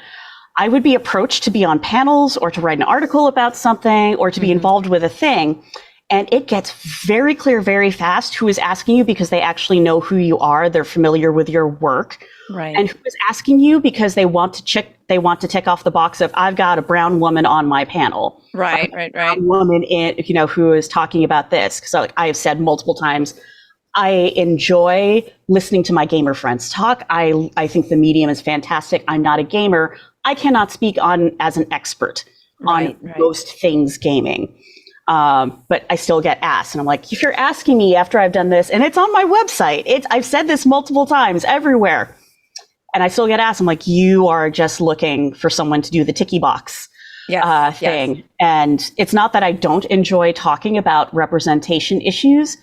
I would be approached to be on panels or to write an article about something or to be involved with a thing. And it gets very clear very fast who is asking you because they actually know who you are. They're familiar with your work. Right. And who is asking you because they want to tick off the box of, I've got a brown woman on my panel. Right. A woman who is talking about this. Because I have said multiple times, I enjoy listening to my gamer friends talk. I think the medium is fantastic. I'm not a gamer. I cannot speak as an expert on most things gaming. But I still get asked. And I'm like, if you're asking me after I've done this, and it's on my website, I've said this multiple times everywhere. And I still get asked, I'm like, you are just looking for someone to do the ticky box thing. Yes. And it's not that I don't enjoy talking about representation issues,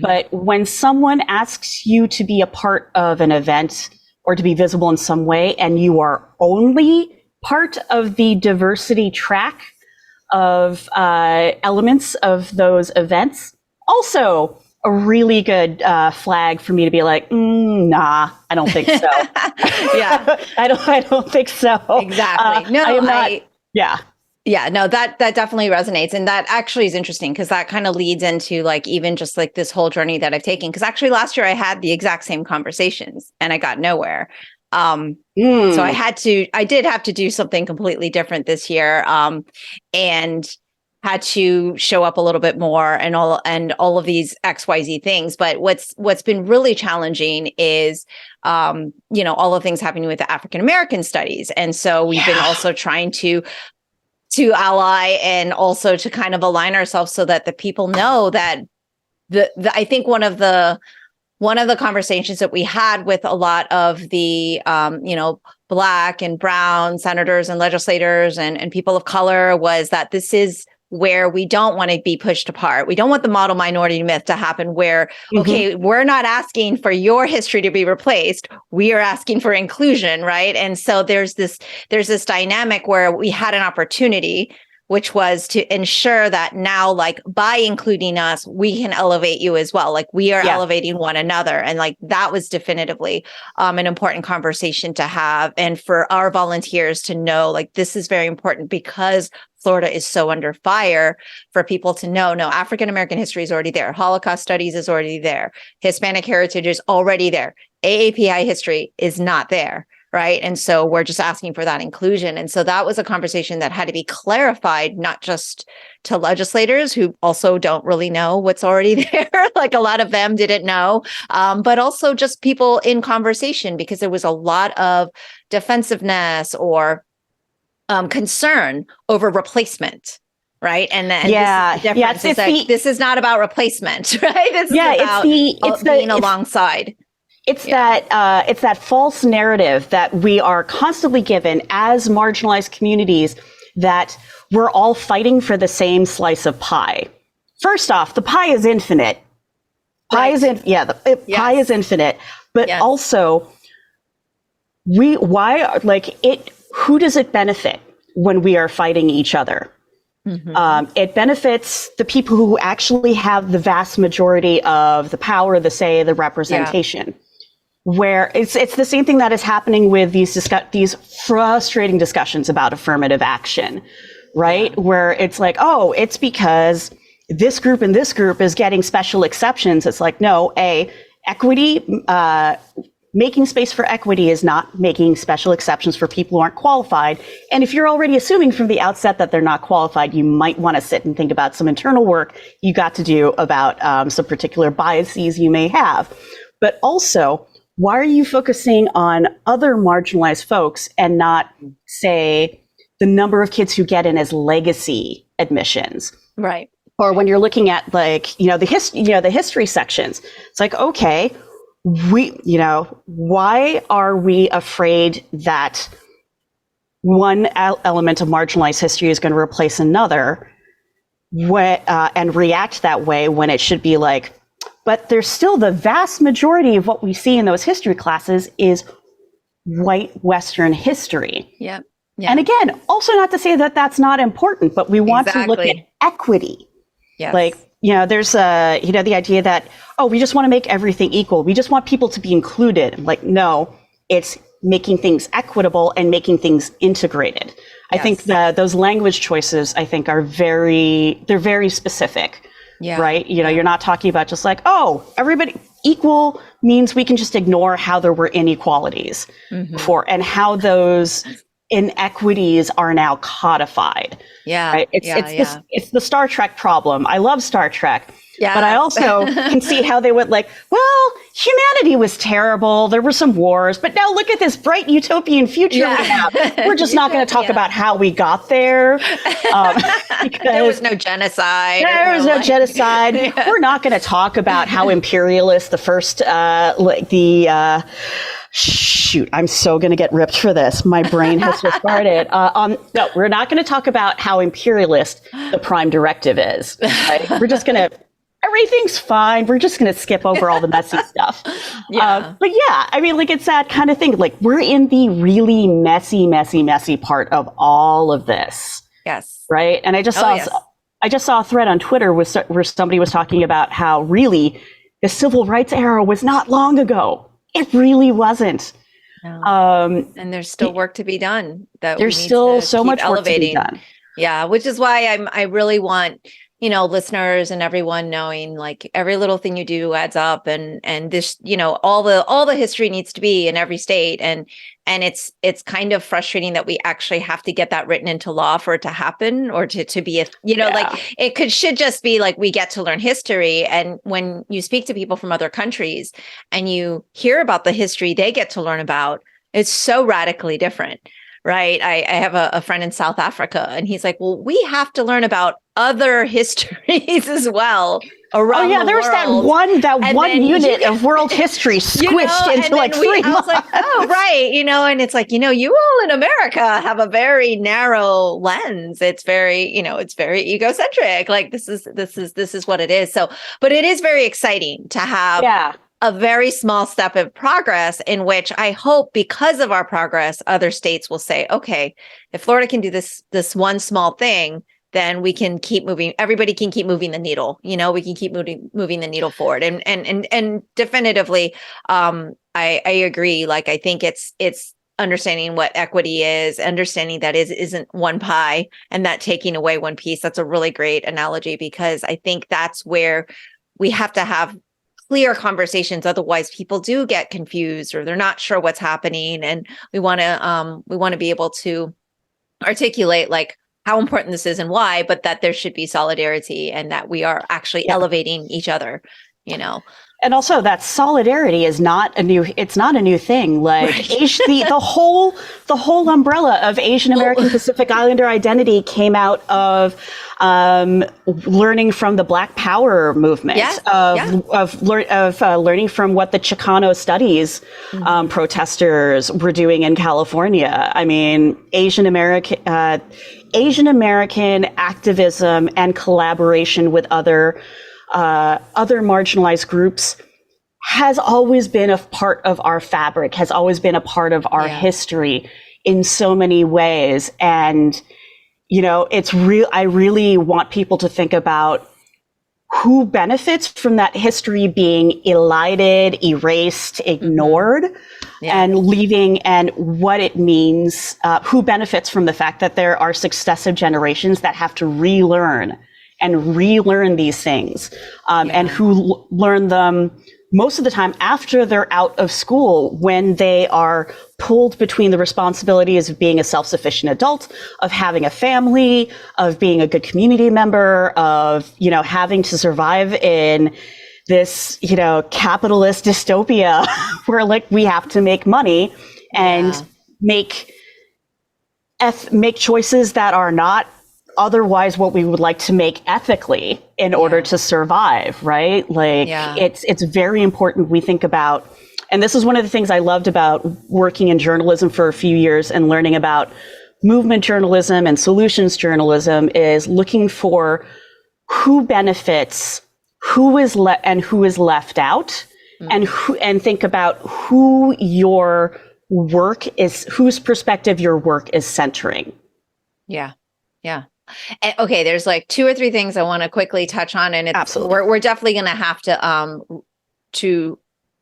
but when someone asks you to be a part of an event or to be visible in some way, and you are only part of the diversity track of elements of those events, also a really good flag for me to be like, nah, I don't think so. Yeah, I don't think so. Exactly. No, that definitely resonates. And that actually is interesting because that kind of leads into even just this whole journey that I've taken. Because actually last year I had the exact same conversations and I got nowhere. So I did have to do something completely different this year. And had to show up a little bit more and all of these XYZ things. But what's been really challenging is, all the things happening with the African American studies. And so we've been also trying to ally and also to kind of align ourselves so that the people know that I think one of the conversations that we had with a lot of the, Black and brown senators and legislators and people of color was that this is where we don't want to be pushed apart. We don't want the model minority myth to happen where, okay, we're not asking for your history to be replaced. We are asking for inclusion, right? And so there's this dynamic where we had an opportunity, which was to ensure that now, like, by including us, we can elevate you as well. Like, we are elevating one another. And like, that was definitively an important conversation to have. And for our volunteers to know, like, this is very important because Florida is so under fire, for people to know, no, African American history is already there. Holocaust studies is already there. Hispanic heritage is already there. AAPI history is not there. Right. And so we're just asking for that inclusion. And so that was a conversation that had to be clarified, not just to legislators who also don't really know what's already there. Like, a lot of them didn't know, but also just people in conversation, because there was a lot of defensiveness or concern over replacement. Right. And then this is not about replacement. Right. This is about being alongside. It's that false narrative that we are constantly given as marginalized communities, that we're all fighting for the same slice of pie. First off, the pie is infinite. Pie is infinite. But also, who does it benefit when we are fighting each other? It benefits the people who actually have the vast majority of the power, the say, the representation. Where it's the same thing that is happening with these frustrating discussions about affirmative action, right? Where it's like, oh, it's because this group and this group is getting special exceptions. It's like, no, equity, making space for equity is not making special exceptions for people who aren't qualified. And if you're already assuming from the outset that they're not qualified, you might want to sit and think about some internal work you got to do about some particular biases you may have. But also, why are you focusing on other marginalized folks and not, say, the number of kids who get in as legacy admissions? Right. Or when you're looking at, like, the history sections, it's like, okay, why are we afraid that one element of marginalized history is going to replace another, and react that way, when it should be like, but there's still the vast majority of what we see in those history classes is white Western history. Yeah. And again, also not to say that that's not important, but we want to look at equity. Yes. Like, there's the idea that, oh, we just want to make everything equal. We just want people to be included. Like, no, it's making things equitable and making things integrated. I think those language choices, I think, they're very specific. Yeah. Right. You're not talking about just like, oh, everybody equal means we can just ignore how there were inequalities before, and how those inequities are now codified. Yeah. Right. It's the Star Trek problem. I love Star Trek. Yeah. But I also can see how they went like, well, humanity was terrible. There were some wars, but now look at this bright utopian future we have. We're just not going to talk about how we got there. There was no genocide. Genocide. We're not going to talk about how imperialist the first, shoot, I'm so going to get ripped for this. My brain has just started. No, we're not going to talk about how imperialist the prime directive is. Right? We're just going to, everything's fine. We're just going to skip over all the messy stuff. But yeah, I mean, like, it's that kind of thing. Like, we're in the really messy part of all of this. Yes. Right. And I just saw a thread on Twitter where somebody was talking about how really the civil rights era was not long ago. It really wasn't. No. And there's still work to be done. There's still so much work to be done. Yeah, which is why I really want, listeners and everyone knowing, like, every little thing you do adds up, and this, all the history needs to be in every state, and it's kind of frustrating that we actually have to get that written into law for it to happen, or to be like, it should just be like, we get to learn history. And when you speak to people from other countries and you hear about the history they get to learn about, it's so radically different. Right. I have a friend in South Africa, and he's like, well, we have to learn about other histories as well. around yeah, the there was world. that one unit of world history squished into like 3 months. I was like, oh, right. And it's like, you all in America have a very narrow lens. It's very, it's very egocentric. Like this is what it is. So, but it is very exciting to have a very small step of progress in which I hope because of our progress, other states will say, okay, if Florida can do this one small thing, then we can keep moving. Everybody can keep moving the needle. We can keep moving the needle forward. And definitively, I agree. Like, I think it's understanding what equity is, understanding that isn't one pie and that taking away one piece. That's a really great analogy, because I think that's where we have to have clear conversations. Otherwise, people do get confused or they're not sure what's happening. And we want to be able to articulate like how important this is and why, but that there should be solidarity and that we are actually elevating each other, And also that solidarity is not a new thing. Like the whole umbrella of Asian American Pacific Islander identity came out of learning from the Black Power movement, of learning from what the Chicano studies protesters were doing in California. I mean, Asian American activism and collaboration with other marginalized groups has always been a part of our fabric, has always been a part of our history in so many ways. And, I really want people to think about who benefits from that history being elided, erased, ignored, and leaving, and what it means, who benefits from the fact that there are successive generations that have to relearn these things, and who learn them most of the time after they're out of school, when they are pulled between the responsibilities of being a self-sufficient adult, of having a family, of being a good community member, of, having to survive in this, capitalist dystopia where like we have to make money and make choices that are not otherwise what we would like to make ethically in order to survive, right? Like it's very important we think about, and this is one of the things I loved about working in journalism for a few years and learning about movement journalism and solutions journalism, is looking for who benefits, who is left out, and think about who your work is, whose perspective your work is centering. Yeah. Okay, there's like 2 or 3 things I want to quickly touch on, and we're definitely going to have to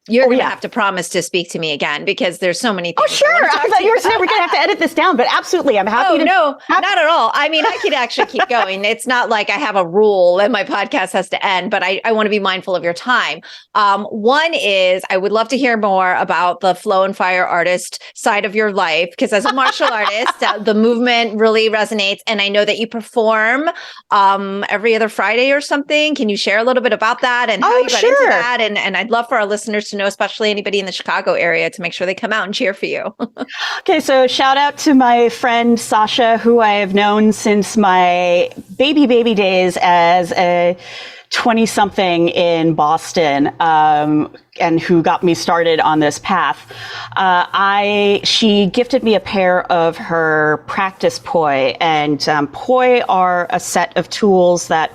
you're going to have to promise to speak to me again, because there's so many things. Oh, sure. I thought you were saying we're going to have to edit this down, but absolutely. I'm happy to. No, not at all. I mean, I could actually keep going. It's not like I have a rule and my podcast has to end, but I want to be mindful of your time. One is I would love to hear more about the flow and fire artist side of your life, because as a martial artist, the movement really resonates. And I know that you perform every other Friday or something. Can you share a little bit about that and how you got into that? And I'd love for our listeners to know, especially anybody in the Chicago area, to make sure they come out and cheer for you. Okay, so shout out to my friend Sasha, who I have known since my baby days as a 20-something in Boston, and who got me started on this path. She gifted me a pair of her practice poi, and poi are a set of tools that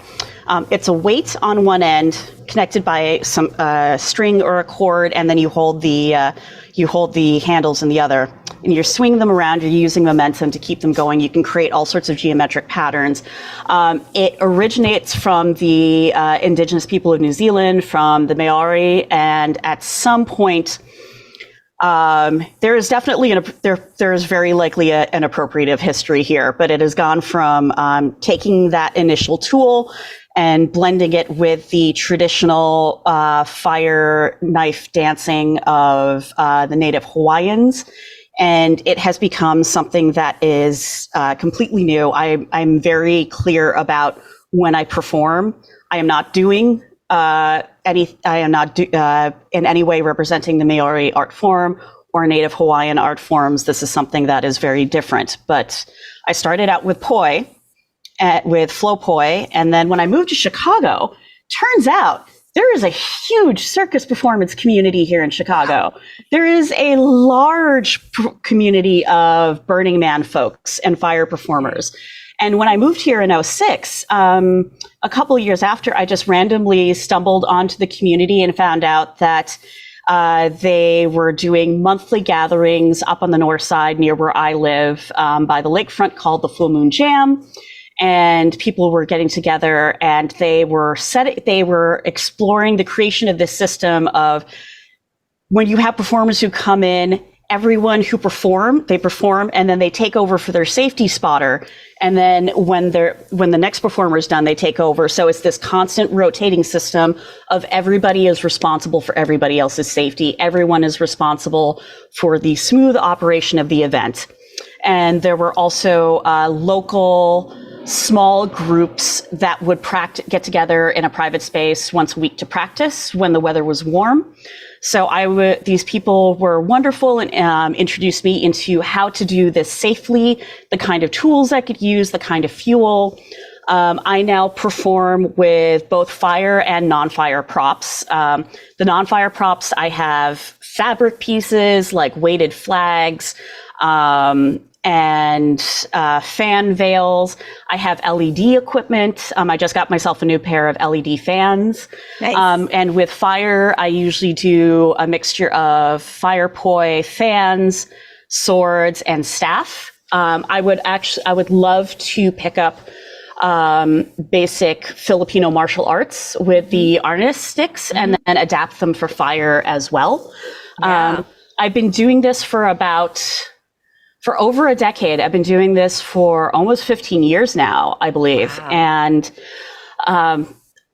it's a weight on one end connected by some string or a cord, and then you hold the handles in the other, and you're swinging them around. You're using momentum to keep them going. You can create all sorts of geometric patterns. It originates from the indigenous people of New Zealand, from the Maori, and at some point, there is definitely there is very likely an appropriative history here, but it has gone from taking that initial tool and blending it with the traditional fire knife dancing of the native Hawaiians. And it has become something that is completely new. I'm very clear about when I perform. I am not doing in any way representing the Maori art form or Native Hawaiian art forms. This is something that is very different. But I started out with poi, with flow poi, and then when I moved to Chicago turns out there is a huge circus performance community here in Chicago. There is a large community of Burning Man folks and fire performers. And when I moved here in 2006, a couple of years after, I just randomly stumbled onto the community and found out that they were doing monthly gatherings up on the north side near where I live by the lakefront called the Full Moon Jam. And people were getting together and they were exploring the creation of this system of when you have performers who come in, everyone who they perform and then they take over for their safety spotter. And then when the next performer is done, they take over. So it's this constant rotating system of everybody is responsible for everybody else's safety. Everyone is responsible for the smooth operation of the event. And there were also local small groups that would get together in a private space once a week to practice when the weather was warm. So these people were wonderful and introduced me into how to do this safely, the kind of tools I could use, the kind of fuel. I now perform with both fire and non-fire props. The non-fire props, I have fabric pieces like weighted flags, and fan veils. I have LED equipment. I just got myself a new pair of LED fans. Nice. And with fire, I usually do a mixture of fire poi fans, swords, and staff. I would love to pick up basic Filipino martial arts with the arnis sticks and then adapt them for fire as well. Yeah. I've been doing this for over a decade. I've been doing this for almost 15 years now, I believe. Wow. And I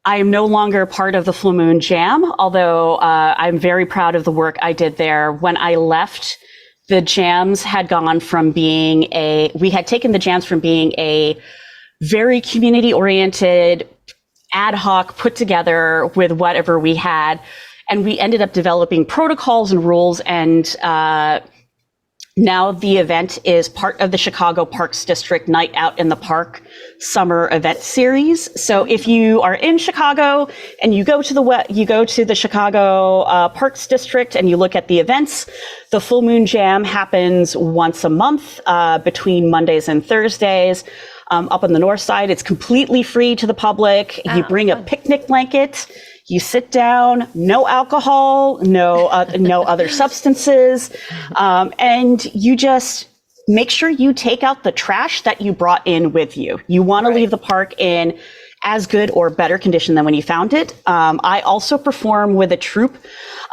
am no longer part of the Full Moon Jam, although I'm very proud of the work I did there. When I left, the jams had gone from we had taken the jams from being a very community-oriented, ad hoc, put together with whatever we had. And we ended up developing protocols and rules, and now the event is part of the Chicago Parks District Night Out in the Park summer event series. So if you are in Chicago and you go to the Chicago Parks District and you look at the events, the Full Moon Jam happens once a month between Mondays and Thursdays. Up on the north side, it's completely free to the public. You bring a picnic blanket. You sit down, no alcohol, no other substances, and you just make sure you take out the trash that you brought in with you. You want to leave the park in as good or better condition than when you found it. I also perform with a troupe.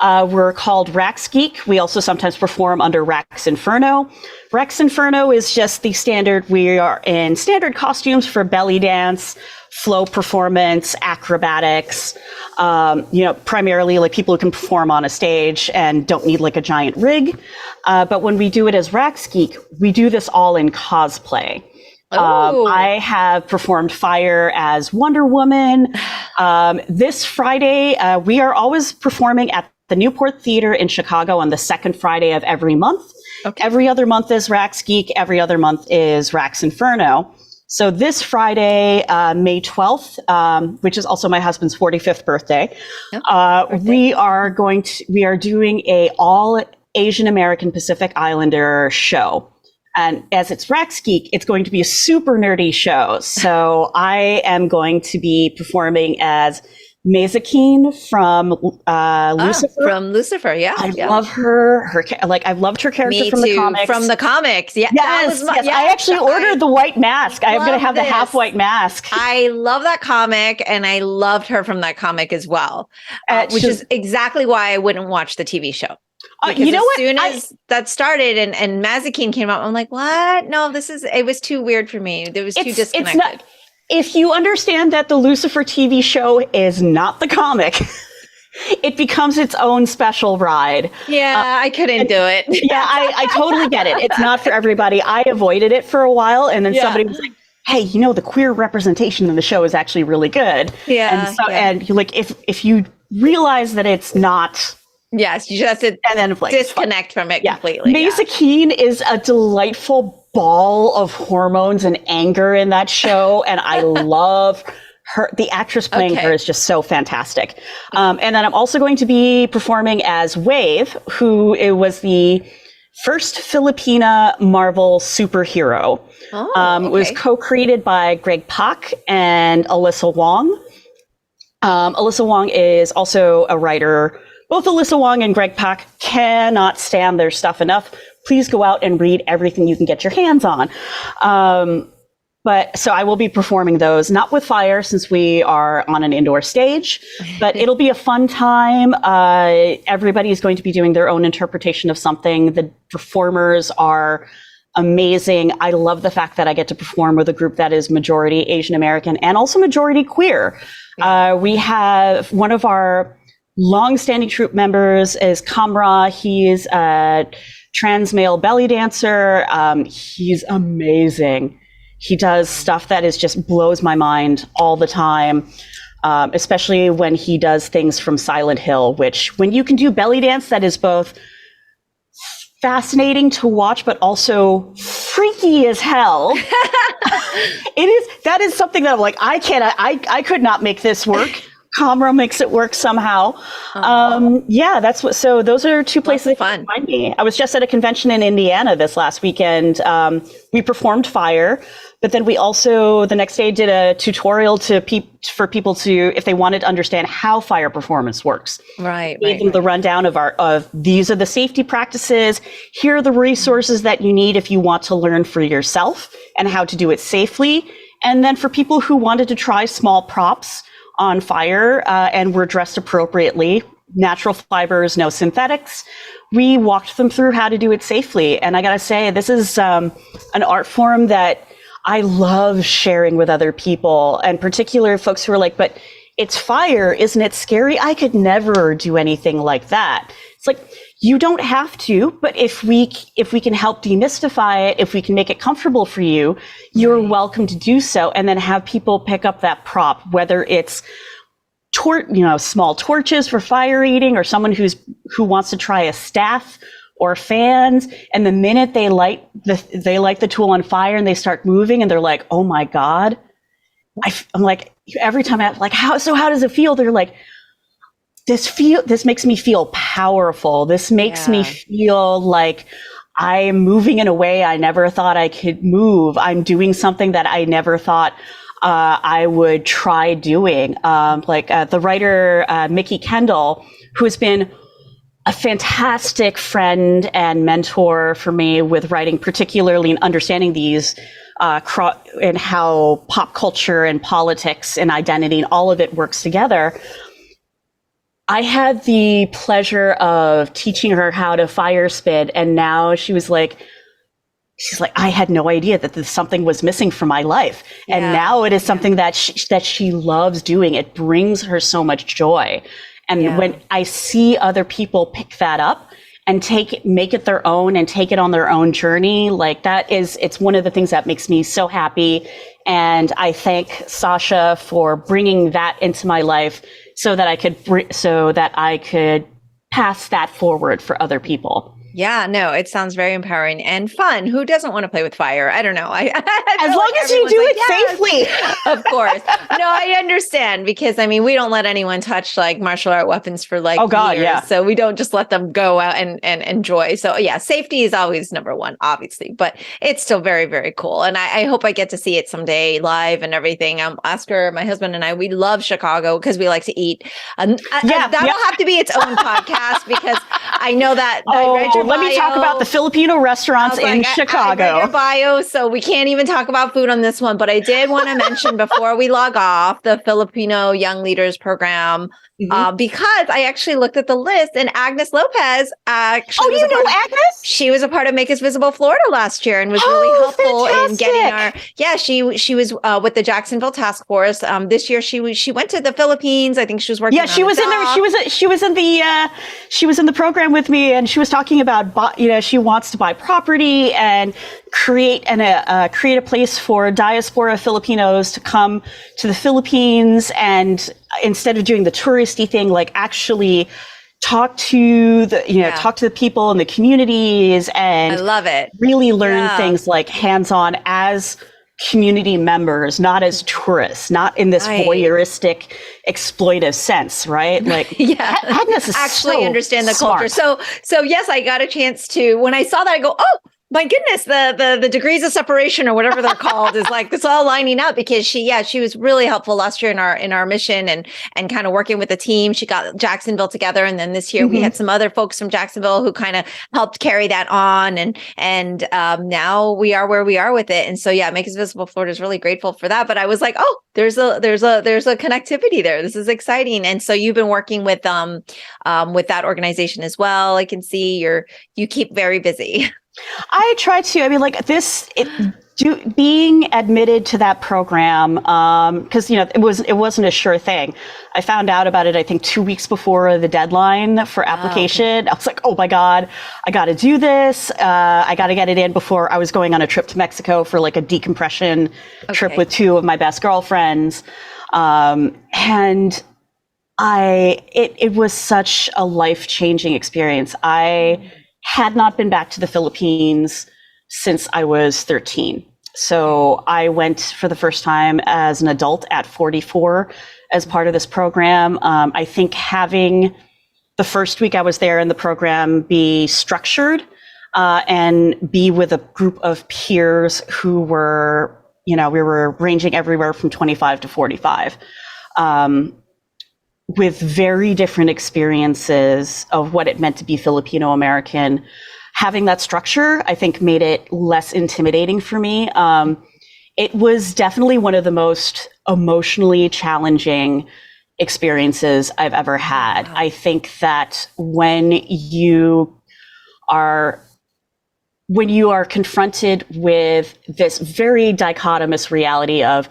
We're called Rax Geek. We also sometimes perform under Rax Inferno. Rax Inferno is just the standard. We are in standard costumes for belly dance, flow performance, acrobatics, primarily like people who can perform on a stage and don't need like a giant rig. But when we do it as Rax Geek, we do this all in cosplay. I have performed fire as Wonder Woman. This Friday, we are always performing at the Newport Theater in Chicago on the second Friday of every month. Okay. Every other month is Rax Geek. Every other month is Rax Inferno. So this Friday, May 12th, which is also my husband's 45th birthday, we are doing a all Asian American Pacific Islander show. And as it's Rax Geek, it's going to be a super nerdy show. So I am going to be performing as Mazakeen from Lucifer. From Lucifer, yeah. I love her. I've loved her character from the comics. From the comics, yeah. Yes. I actually ordered the white mask. I'm going to have the half white mask. I love that comic, and I loved her from that comic as well, which is exactly why I wouldn't watch the TV show. You know what? As soon as that started and Mazakeen came out, I'm like, what? No, it was too weird for me. It was too disconnected. If you understand that the Lucifer TV show is not the comic, it becomes its own special ride. Yeah, I couldn't do it. Yeah, I totally get it. It's not for everybody. I avoided it for a while, and then somebody was like, hey, the queer representation in the show is actually really good. Yeah. And you're like, if you realize that it's not... Yes, you just have to disconnect from it completely. Mazakeen is a delightful ball of hormones and anger in that show, and I love the actress playing her is just so fantastic. And then I'm also going to be performing as Wave, who it was the first Filipina Marvel superhero. It was co-created by Greg Pak and Alyssa Wong. Alyssa Wong is also a writer. Both Alyssa Wong and Greg Pak cannot stand their stuff enough. Please go out and read everything you can get your hands on. But so I will be performing those, not with fire since we are on an indoor stage, but it'll be a fun time. Everybody is going to be doing their own interpretation of something. The performers are amazing. I love the fact that I get to perform with a group that is majority Asian American and also majority queer. We have one of our long-standing troupe members is Kamra. He is a trans male belly dancer. He's amazing. He does stuff that is just blows my mind all the time, especially when he does things from Silent Hill, which when you can do belly dance that is both fascinating to watch, but also freaky as hell. That is something that I'm like, I could not make this work. Kamra makes it work somehow. So those are two places that can find me. I was just at a convention in Indiana this last weekend. We performed Fire, but then we also the next day did a tutorial for people to, if they wanted to understand how fire performance works. Gave them the rundown of these are the safety practices. Here are the resources that you need if you want to learn for yourself and how to do it safely. And then for people who wanted to try small props on fire and were dressed appropriately, natural fibers, no synthetics, we walked them through how to do it safely. And I gotta say, this is an art form that I love sharing with other people, and particular folks who are like, but it's fire, isn't it scary? I could never do anything like that. It's like, you don't have to, but if we can help demystify it, if we can make it comfortable for you, you're welcome to do so. And then have people pick up that prop, whether it's small torches for fire eating, or someone who wants to try a staff or fans. And the minute they light the tool on fire and they start moving, and they're like, "Oh my God!" I'm like, every time I'm like, how does it feel? They're like, this makes me feel powerful. This makes me feel like I'm moving in a way I never thought I could move. I'm doing something that I never thought I would try doing. The writer, Mickey Kendall, who has been a fantastic friend and mentor for me with writing, particularly in understanding these and how pop culture and politics and identity and all of it works together. I had the pleasure of teaching her how to fire spin, and now she's like, I had no idea that something was missing from my life. And now it is something that she loves doing. It brings her so much joy. And when I see other people pick that up and make it their own and take it on their own journey, it's one of the things that makes me so happy. And I thank Sasha for bringing that into my life so that I could pass that forward for other people. Yeah, no, it sounds very empowering and fun. Who doesn't want to play with fire? I don't know. As long as you do it safely. Of course. No, I understand, because we don't let anyone touch martial art weapons for years. So we don't just let them go out and enjoy. So yeah, safety is always number one, obviously, but it's still very, very cool. And I hope I get to see it someday live and everything. Oscar, my husband, and I, we love Chicago because we like to eat. That'll have to be its own podcast, because I know that I read your let me talk about the Filipino restaurants in Chicago. I read your bio, so we can't even talk about food on this one. But I did want to mention before we log off the Filipino Young Leaders Program, because I actually looked at the list, and Agnes Lopez actually. Oh, Agnes? She was a part of Make Us Visible Florida last year and was really helpful in getting our. Yeah, she was with the Jacksonville Task Force. This year she went to the Philippines. I think she was working. Yeah, she was in there. She was in the program with me, and she was talking about she wants to buy property and create a place for diaspora Filipinos to come to the Philippines, and instead of doing the touristy thing, actually talk to the people in the communities, and I love it. Really learn things hands-on as community members, not as tourists, not in this voyeuristic, exploitive sense, right? Like, yeah, Agnes is actually so understand the smart. culture. So yes, I got a chance to, when I saw that, I go, oh, my goodness, the degrees of separation or whatever they're called is like, it's all lining up, because she was really helpful last year in our mission and kind of working with the team. She got Jacksonville together. And then this year we had some other folks from Jacksonville who kind of helped carry that on. And now we are where we are with it. And so, Make Us Visible Florida is really grateful for that. But I was like, oh, there's a connectivity there. This is exciting. And so you've been working with that organization as well. I can see you keep very busy. I try to. I mean, like being admitted to that program, because it wasn't a sure thing. I found out about it, I think, 2 weeks before the deadline for application. Oh, okay. I was like, oh my God, I got to do this. I got to get it in before I was going on a trip to Mexico for like a decompression trip with two of my best girlfriends, and it was such a life-changing experience. I had not been back to the Philippines since I was 13. So I went for the first time as an adult at 44 as part of this program. I think having the first week I was there in the program be structured and be with a group of peers who were, we were ranging everywhere from 25 to 45. With very different experiences of what it meant to be Filipino American. Having that structure, I think, made it less intimidating for me. It was definitely one of the most emotionally challenging experiences I've ever had. I think that when you are confronted with this very dichotomous reality of,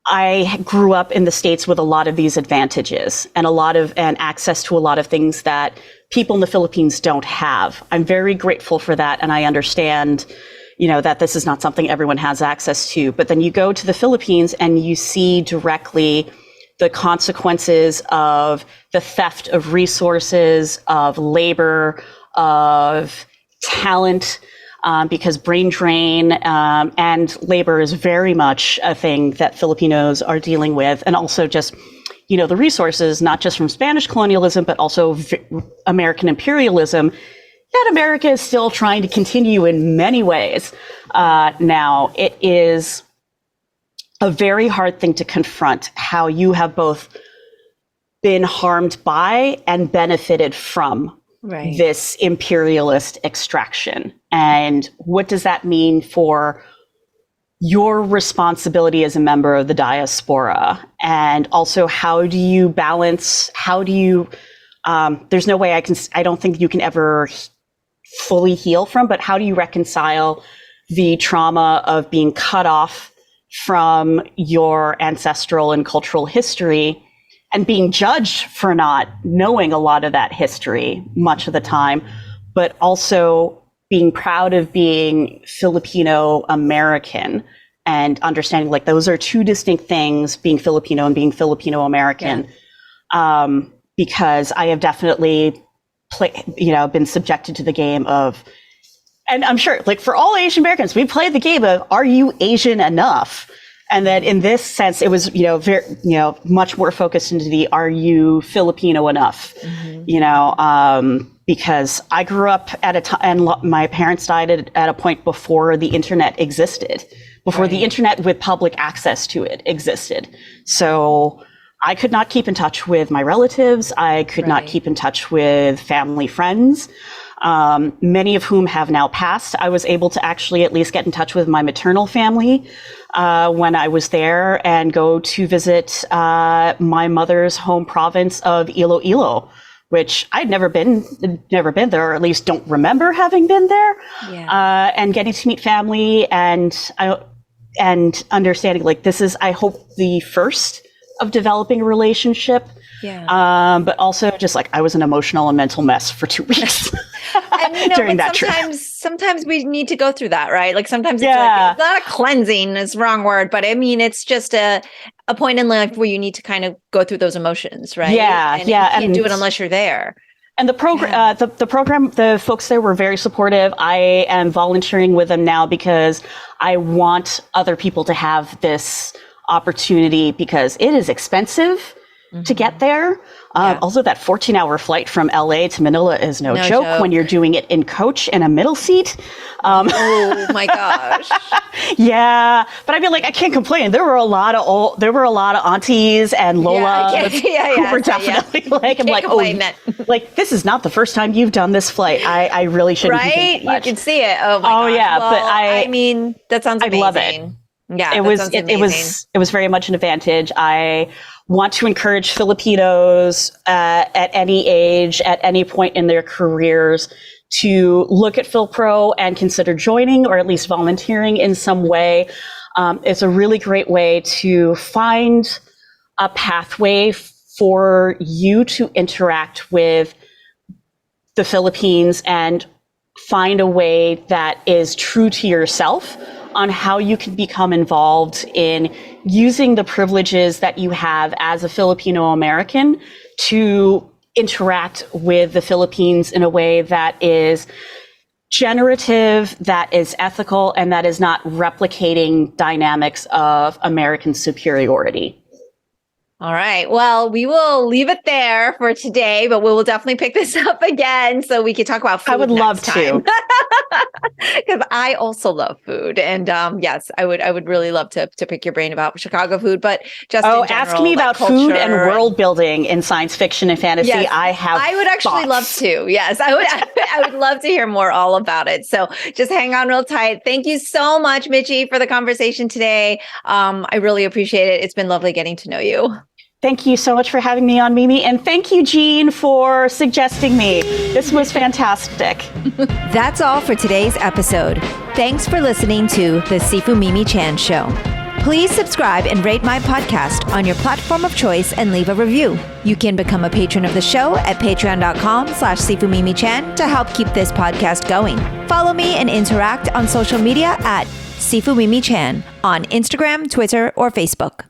I grew up in the States with a lot of these advantages and access to a lot of things that people in the Philippines don't have. I'm very grateful for that. And I understand, that this is not something everyone has access to. But then you go to the Philippines and you see directly the consequences of the theft of resources, of labor, of talent, because brain drain and labor is very much a thing that Filipinos are dealing with. And also just, the resources, not just from Spanish colonialism, but also American imperialism, that America is still trying to continue in many ways. Now, it is a very hard thing to confront, how you have both been harmed by and benefited from this imperialist extraction. And what does that mean for your responsibility as a member of the diaspora? And also, how do you balance, there's no way I don't think you can ever fully heal from, but how do you reconcile the trauma of being cut off from your ancestral and cultural history and being judged for not knowing a lot of that history much of the time, but also being proud of being Filipino American and understanding like those are two distinct things, being Filipino and being Filipino American. Yeah. Because I have definitely been subjected to the game of, and I'm sure like for all Asian Americans, we play the game of, are you Asian enough? And then in this sense, it was, very, much more focused into the, are you Filipino enough? Mm-hmm. Because I grew up at a time, and my parents died at a point before the internet existed, before the internet with public access to it existed. So I could not keep in touch with my relatives. I could not keep in touch with family friends, many of whom have now passed. I was able to actually at least get in touch with my maternal family when I was there and go to visit my mother's home province of Iloilo, which I'd never been there, or at least don't remember having been there. Yeah. And getting to meet family and understanding like this is, I hope, the first of developing a relationship. Yeah. But also just like I was an emotional and mental mess for 2 weeks and, during that trip. Sometimes we need to go through that, right? Like sometimes it's like, it's not a cleansing is the wrong word, but I mean, it's just a point in life where you need to kind of go through those emotions, right? Yeah. And you can't do it unless you're there. And the program, the folks there were very supportive. I am volunteering with them now because I want other people to have this opportunity because it is expensive to get there. Also, that 14-hour flight from LA to Manila is no joke when you're doing it in coach in a middle seat. Oh my gosh. Yeah, but I mean, like, I can't complain. There were a lot of aunties and Lolas who were definitely like, I'm like, like, this is not the first time you've done this flight. I really shouldn't. Right, you can see it. Oh my gosh. Yeah, well, but I mean, that sounds amazing. I love it. Yeah, it was very much an advantage. I want to encourage Filipinos at any age, at any point in their careers, to look at FYLPRO and consider joining or at least volunteering in some way. It's a really great way to find a pathway for you to interact with the Philippines and find a way that is true to yourself on how you can become involved in using the privileges that you have as a Filipino American to interact with the Philippines in a way that is generative, that is ethical, and that is not replicating dynamics of American superiority. All right. Well, we will leave it there for today, but we will definitely pick this up again so we can talk about food. I would love to. Because I also love food. And yes, I would really love to pick your brain about Chicago food, but just in general, ask me about food and world building in science fiction and fantasy. Yes, I would actually love to. Yes, I would love to hear more all about it. So just hang on real tight. Thank you so much, Michi, for the conversation today. I really appreciate it. It's been lovely getting to know you. Thank you so much for having me on, Mimi. And thank you, Jean, for suggesting me. This was fantastic. That's all for today's episode. Thanks for listening to The Sifu Mimi Chan Show. Please subscribe and rate my podcast on your platform of choice and leave a review. You can become a patron of the show at patreon.com/SifuMimiChan to help keep this podcast going. Follow me and interact on social media at Sifu Mimi Chan on Instagram, Twitter, or Facebook.